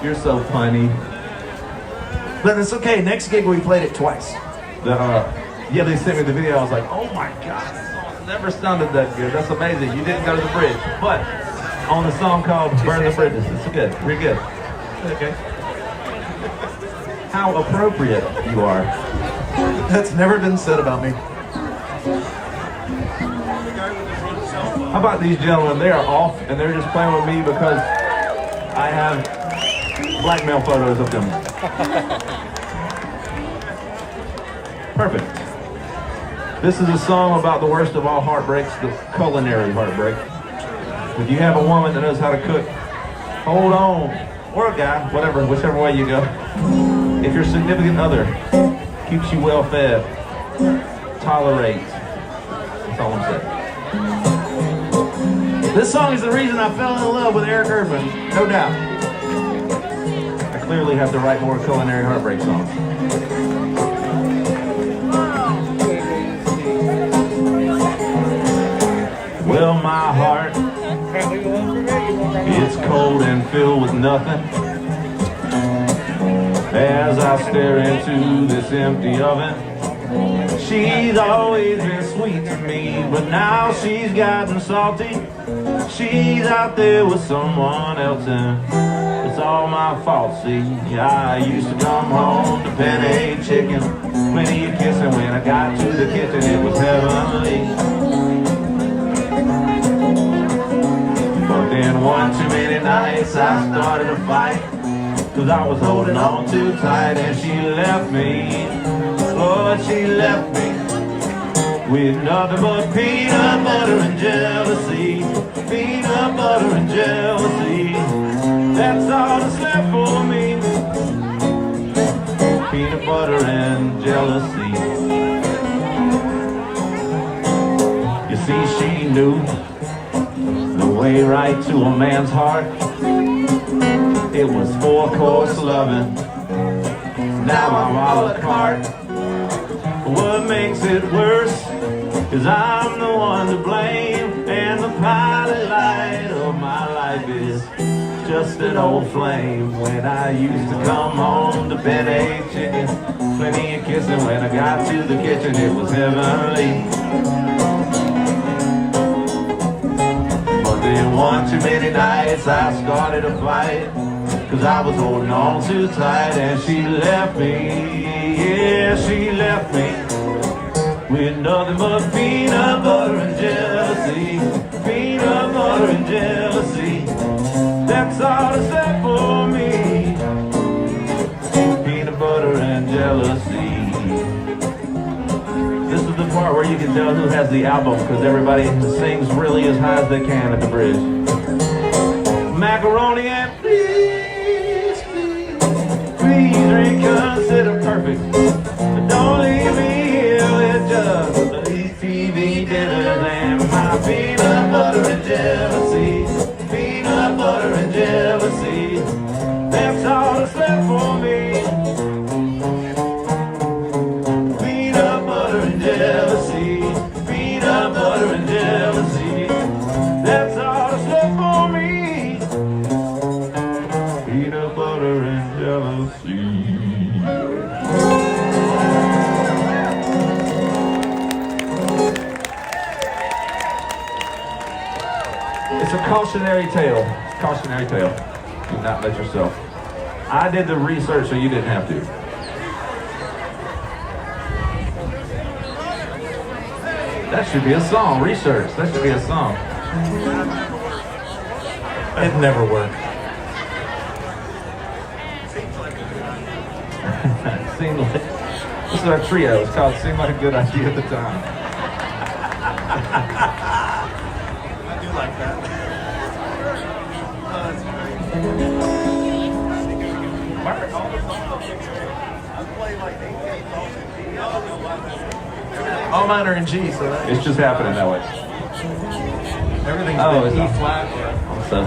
You're so funny. But it's okay, next gig we played it twice. Yeah, they sent me the video. I was like, oh my God, this song never sounded that good. That's amazing. You didn't go to the bridge. But on the song called Burn the Bridges, it's good. You're good. Okay. How appropriate you are. That's never been said about me. How about these gentlemen? They are off and they're just playing with me because I have blackmail photos of them. Perfect. This is a song about the worst of all heartbreaks, the culinary heartbreak. If you have a woman that knows how to cook, hold on. Or a guy, whatever, whichever way you go. If your significant other keeps you well fed, tolerate. That's all I'm saying. This song is the reason I fell in love with Eric Erdman, no doubt. I clearly have to write more culinary heartbreak songs. Well, my heart, it's cold and filled with nothing. As I stare into this empty oven, she's always been sweet to me, but now she's gotten salty. She's out there with someone else and it's all my fault, see. I used to come home to penne chicken, plenty of kissing. When I got to the kitchen, it was heavenly. But then one too many nights I started a fight, cause I was holding on too tight and she left me. Lord, she left me with nothing but peanut butter and jealousy. Peanut butter and jealousy. That's all that's left for me. Peanut butter and jealousy. You see, she knew the way right to a man's heart. It was 4-course loving. Now I'm a la carte. What makes it worse is I'm the one to blame, and the pilot light of my life is just an old flame. When I used to come home to penne chicken, plenty of kissing. When I got to the kitchen, it was heavenly. But then one too many nights I started a fight, cause I was holding on too tight and she left me. Yeah, she left me with nothing but peanut butter and jealousy. Peanut butter and jealousy. That's all that's left for me. Peanut butter and jealousy. This is the part where you can tell who has the album, because everybody sings really as high as they can at the bridge. Macaroni and please, please reconsider perfect. But don't leave me here with just these TV dinners and my peanut butter and jealousy. Peanut butter and jealousy. That's all that's left for me. Peanut butter and jealousy. Peanut butter and jealousy. That's all that's left for me. Peanut butter and jealousy. It's a cautionary tale. Cautionary tale. Do not let yourself. I did the research so you didn't have to. That should be a song. Research. That should be a song. It never worked. Seemed like, this is our trio. It's called Seemed Like a Good Idea at the Time. I do like that. All mine are in G, so that It's just happening that way. everything's Oh, been it's E flat. So,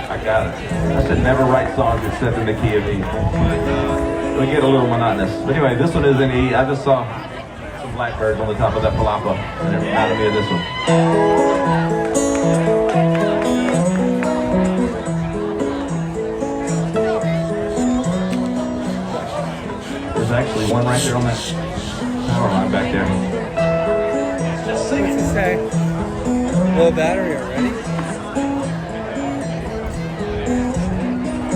I got it. I should never write songs except in the key of E. We get a little monotonous. But anyway, this one is in E. I just saw some blackbirds on the top of that palapa, and it reminded me of this one. There's actually one right there on that power line back there. Just sing it. Okay. Low battery already?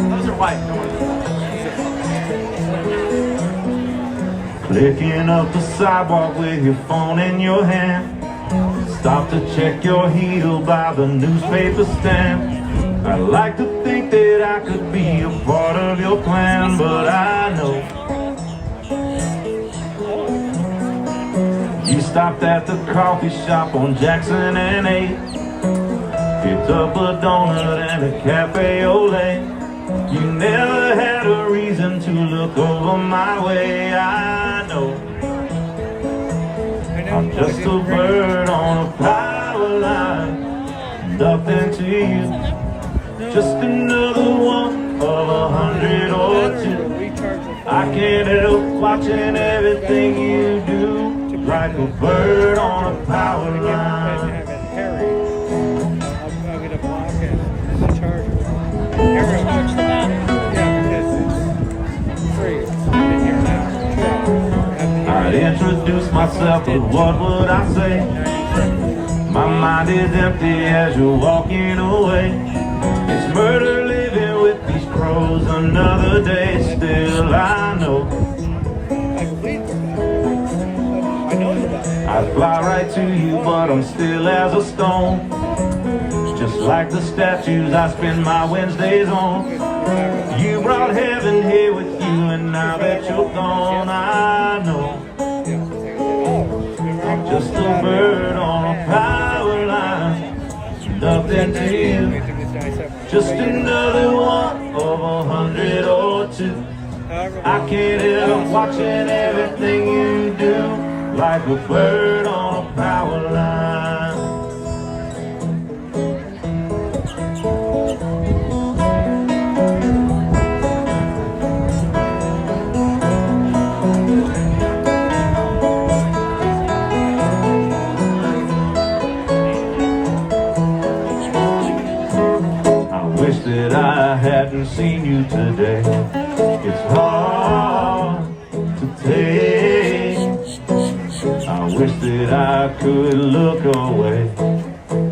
Those are white. Don't worry. Clicking up the sidewalk with your phone in your hand. Stop to check your heel by the newspaper stand. I'd like to think that I could be a part of your plan, but I know you stopped at the coffee shop on Jackson and 8. Picked up a donut and a cafe au lait. You never had a reason to look over my way. I know I'm just a bird on a power line, nothing to you, just another one of 100 or 2. I can't help watching everything you do, like a bird on a power line. I'll get a block and the charger. I'd introduce myself, but what would I say? My mind is empty as you're walking away. It's murder living with these crows another day. Still I know I'd fly right to you, but I'm still as a stone. Just like the statues I spend my Wednesdays on. You brought heaven here with you, and now that you're gone, I know I'm just a bird on a power line, nothing to you, just another one of 100 or 2. I can't help watching everything you do, like a bird on a power line. That I hadn't seen you today. It's hard to take. I wish that I could look away,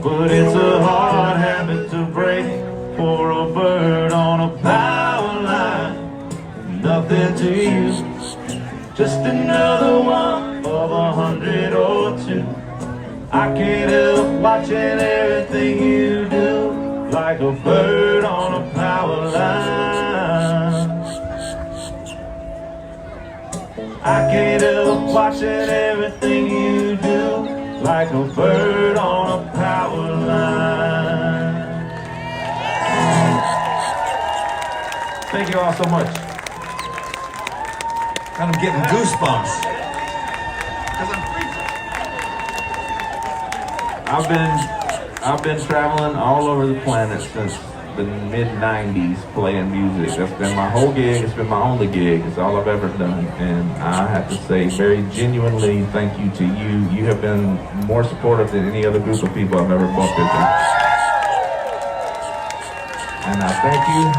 but it's a hard habit to break for a bird on a power line. Nothing to you, just another one of 100 or 2. I can't help watching everything you do, like a bird on a power line. I can't help watching everything you do, like a bird on a power line. Thank you all so much. And I'm getting goosebumps. I've been traveling all over the planet since the mid-90s playing music. That's been my whole gig. It's been my only gig. It's all I've ever done. And I have to say very genuinely thank you to you. You have been more supportive than any other group of people I've ever bumped into. And I thank you.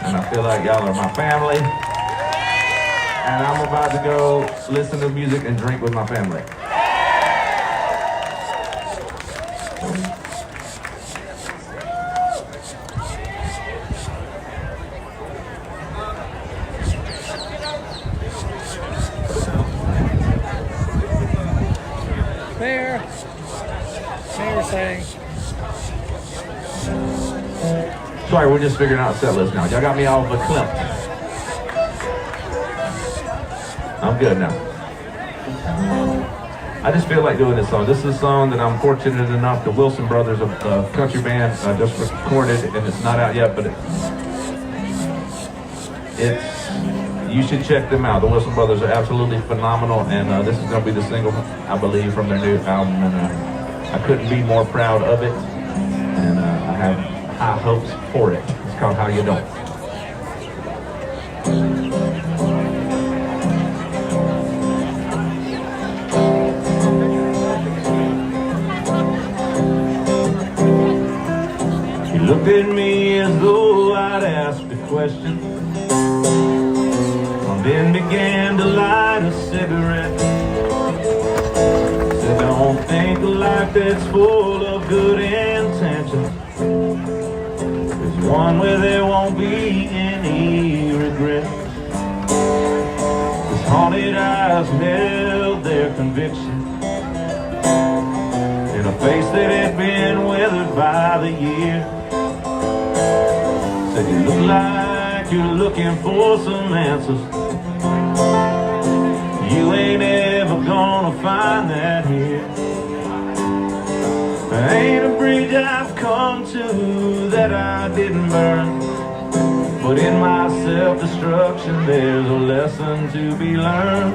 And I feel like y'all are my family. And I'm about to go listen to music and drink with my family. Mayor saying. Sorry, we're just figuring out set list now. Y'all got me all but clipped. I'm good now. I just feel like doing this song. This is a song that I'm fortunate enough, the Wilson Brothers, a country band, just recorded, and it's not out yet, but you should check them out. The Wilson Brothers are absolutely phenomenal, and this is going to be the single, I believe, from their new album, and I couldn't be more proud of it, and I have high hopes for it. It's called How You Don't. You looked at me as though I'd asked a question, and then began to light a cigarette. Said, don't think a life that's full of good intentions is one where there won't be any regret. His haunted eyes held their conviction in a face that had been weathered by the year. Said, you look like you're looking for some answers. You ain't ever gonna find that here. There ain't a bridge I've come to that I didn't burn, but in my self-destruction there's a lesson to be learned.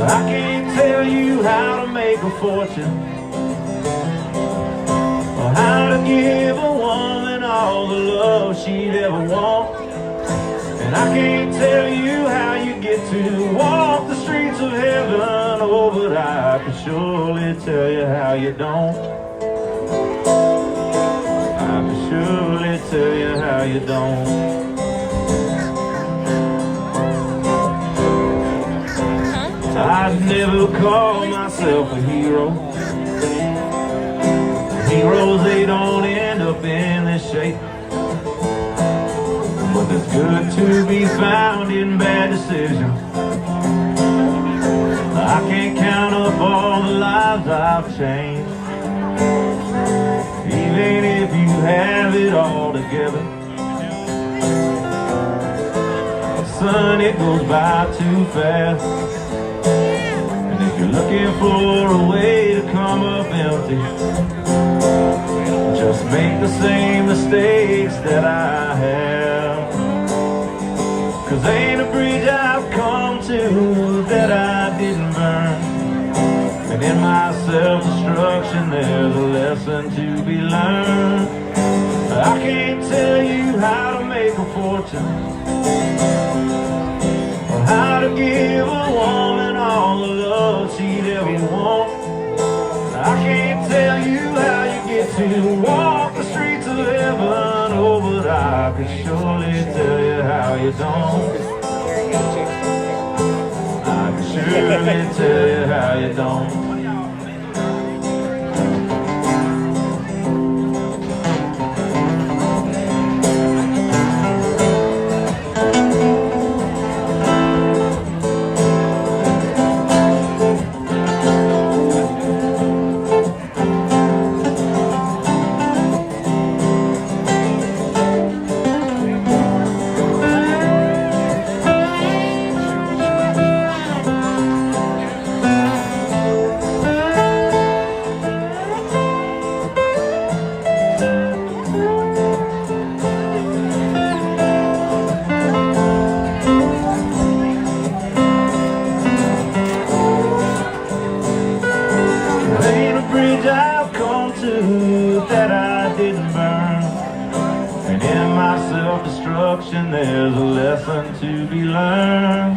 I can't tell you how to make a fortune, or how to give a woman all the love she'd ever want. And I can't tell you how you get to walk the streets of heaven, oh, but I can surely tell you how you don't. I can surely tell you how you don't. I'd never call myself a hero. Heroes, they don't end up in this shape, but it's good to be found in bad decisions. I can't count up all the lives I've changed, even if you have it all together. Son, it goes by too fast, and if you're looking for a way to come up empty, just make the same mistakes that I have. 'Cause ain't a bridge I've come to that I didn't burn, and in my self-destruction there's a lesson to be learned. I can't tell you how to make a fortune, or how to give a woman all the love she'd ever want. I can't tell you how you get to walk the streets of heaven, oh, but I can surely tell you how you don't. I can surely tell you how you don't. I've come to that I didn't burn, and in my self-destruction there's a lesson to be learned.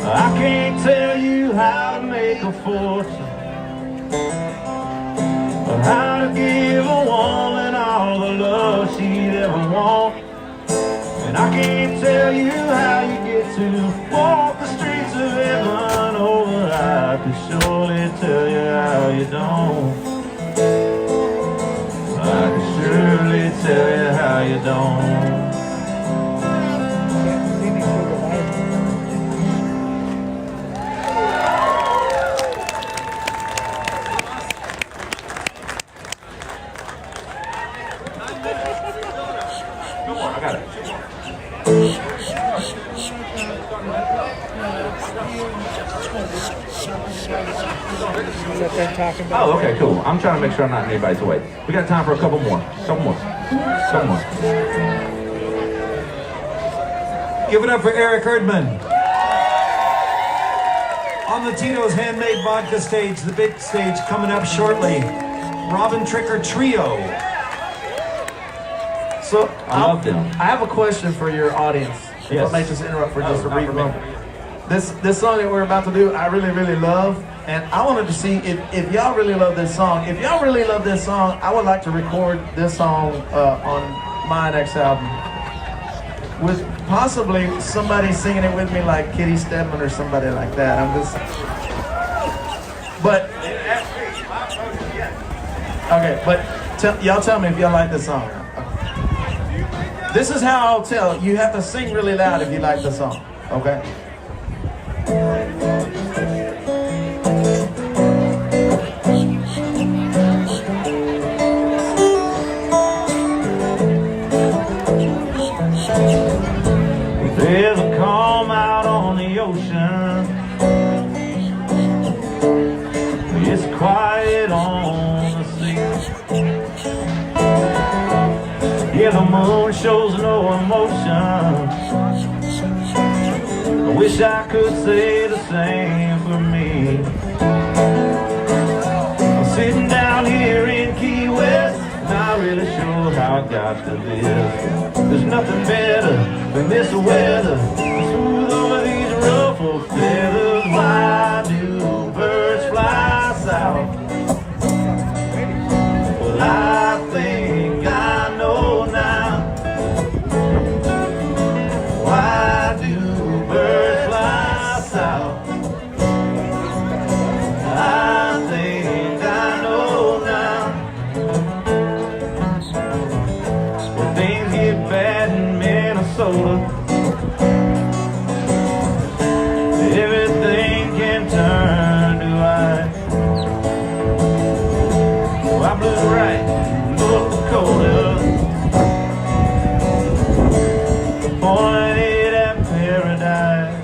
I can't tell you how to make a fortune, or how to give a woman all the love she'd ever want. And I can't tell you how you get to walk the streets of heaven, oh, but I can surely tell you how you don't. I can surely tell you how you don't. Come on, I got it. talking about. Oh, okay, cool. I'm trying to make sure I'm not in anybody's way. We got time for a couple more. Couple more. Give it up for Eric Erdman. On the Tito's Handmade Vodka stage, the big stage coming up shortly. Robin Tricker Trio. So I love them. I have a question for your audience. If Yes. I may just interrupt for just a not brief for me. moment. This song that we're about to do, I really, really love. And I wanted to see if y'all really love this song. If y'all really love this song, I would like to record this song on my next album. With possibly somebody singing it with me like Kitty Stedman or somebody like that. But y'all tell me if y'all like this song. This is how I'll tell. You have to sing really loud if you like the song, okay? There's a calm out on the ocean. It's quiet on the sea. Yeah, the moon shows no emotion. I wish I could say the same for me. I'm sitting down here in Key West, not really sure how I got to this. There's nothing better than this weather, smooth over these ruffled feathers. Why do birds fly south? Well, I think I know now. Why do birds fly south? I think I know now. When things get bad in Minnesota, everything can turn to ice. Oh, I blew right in North Dakota, pointed at paradise.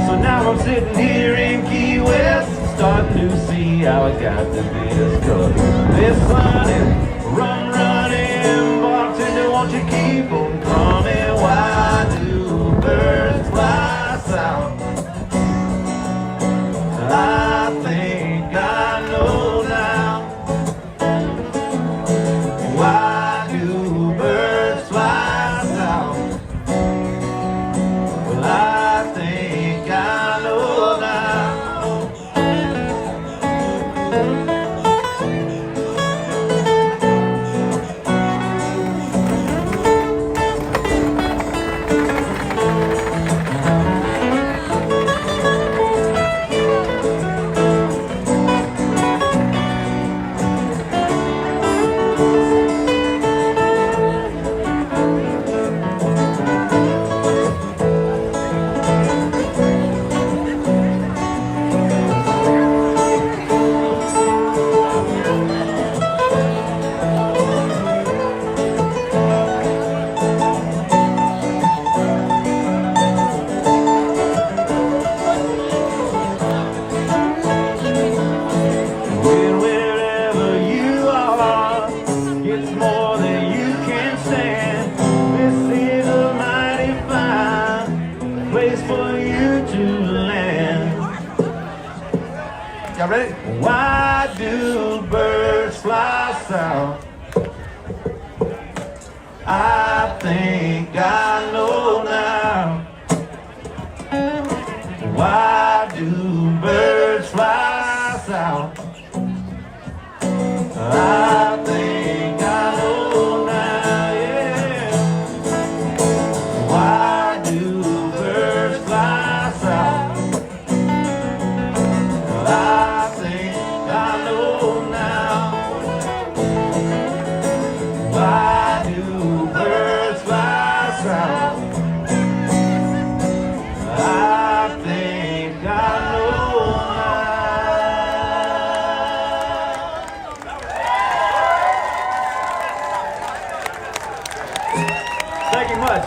So now I'm sitting here in Key West, starting to see how I got to this. 'Cause this sun is running, bartender, won't you keep on coming? Why do birds fly south? I think I know now. Why do birds fly south? Well, I think I know now. Y'all ready? Why do birds fly south? I think I know now. Why do birds fly south? I think I know now, yeah. Why do birds fly south? I think I know now. Why do birds fly south?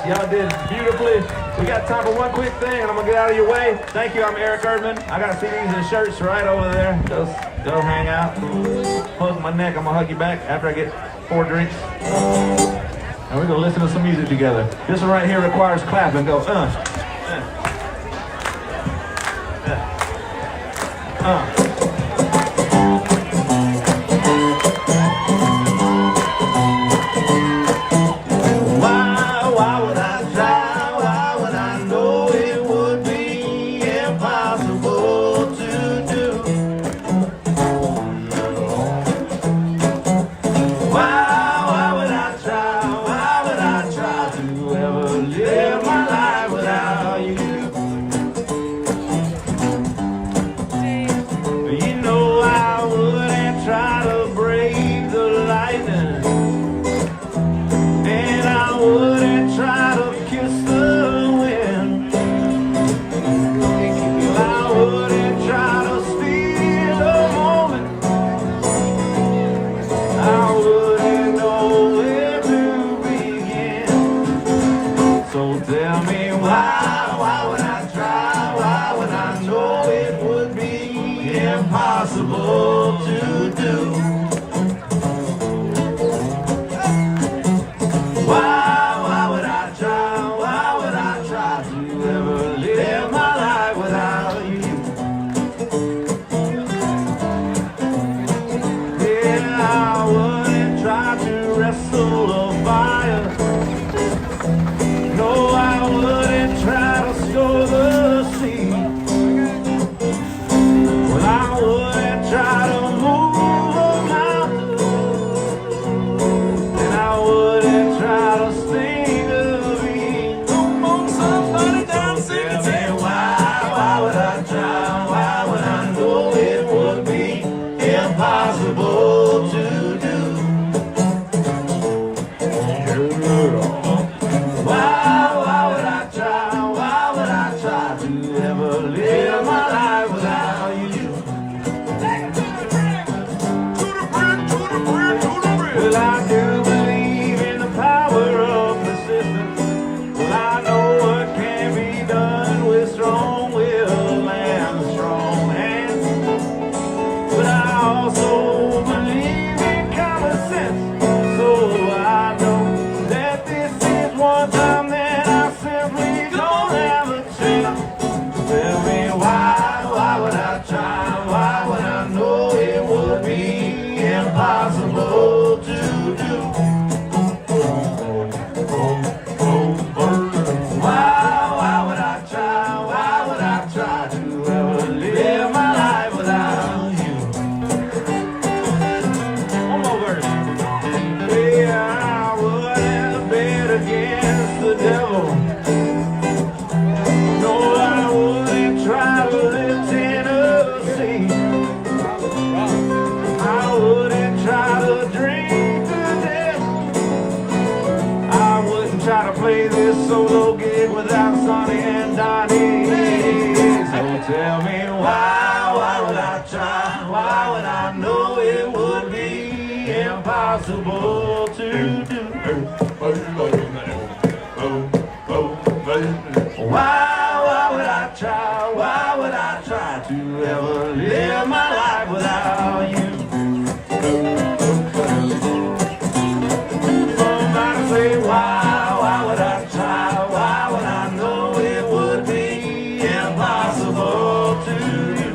Y'all did beautifully. We got time for one quick thing, and I'm gonna get out of your way. Thank you. I'm Eric Erdman. I got CDs and shirts right over there. Go hang out. Hug my neck. I'm gonna hug you back after I get 4 drinks. And we're gonna listen to some music together. This one right here requires clapping. Go, Why would I try? Why would I know it would be impossible to do? Why would I try? Why would I try to ever live my life without you? You know I wouldn't try to break the lightning, and I wouldn't try to kiss the wind. I wouldn't try to steal a moment. I wouldn't know where to begin. So tell me why would I try? Why would I know it would be impossible to do? Why would I try? Why would I try to ever live my life without you? Yeah, I wouldn't try to wrestle a fire. No, I wouldn't try to score the sea. Well, I wouldn't try to move a mountain, and I wouldn't try to sing a beat. Come on, somebody down, sing it. Tell me why would I try? Why would I know it would be impossible to do? Why would I try? Why would I try to ever live my life without you? Well, I do believe in the power of persistence. Well, I know what can be done with strong will and strong hands. But I also believe in common sense. So I know that this is one time that I simply don't have a chance. Tell me why would I try? Why would I know it would be impossible to do? Why would I try? Why would I try to ever live my life without you? One more verse. Yeah, I wouldn't bet against the devil. No, I wouldn't try to live Tennessee. I wouldn't try to drink to death. I wouldn't try to play this solo gig without Sonny and Donnie. So tell me why would I try? Why would I know it would be impossible to do? Why would I try? Why would I try to ever live my life without you? Somebody say why would I try? Why would I know it would be impossible to do?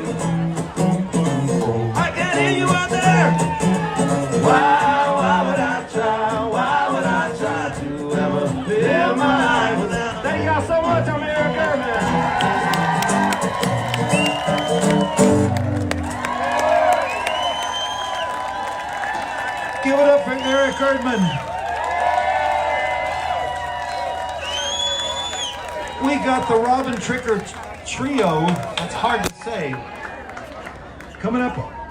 I can hear you out there. Why would I try? Why would I try to ever live my life without? Thank y'all so much. I'm Eric Erdman. Give it up for Eric Erdman. We got the Robin Tricker Trio. That's hard to say. Coming up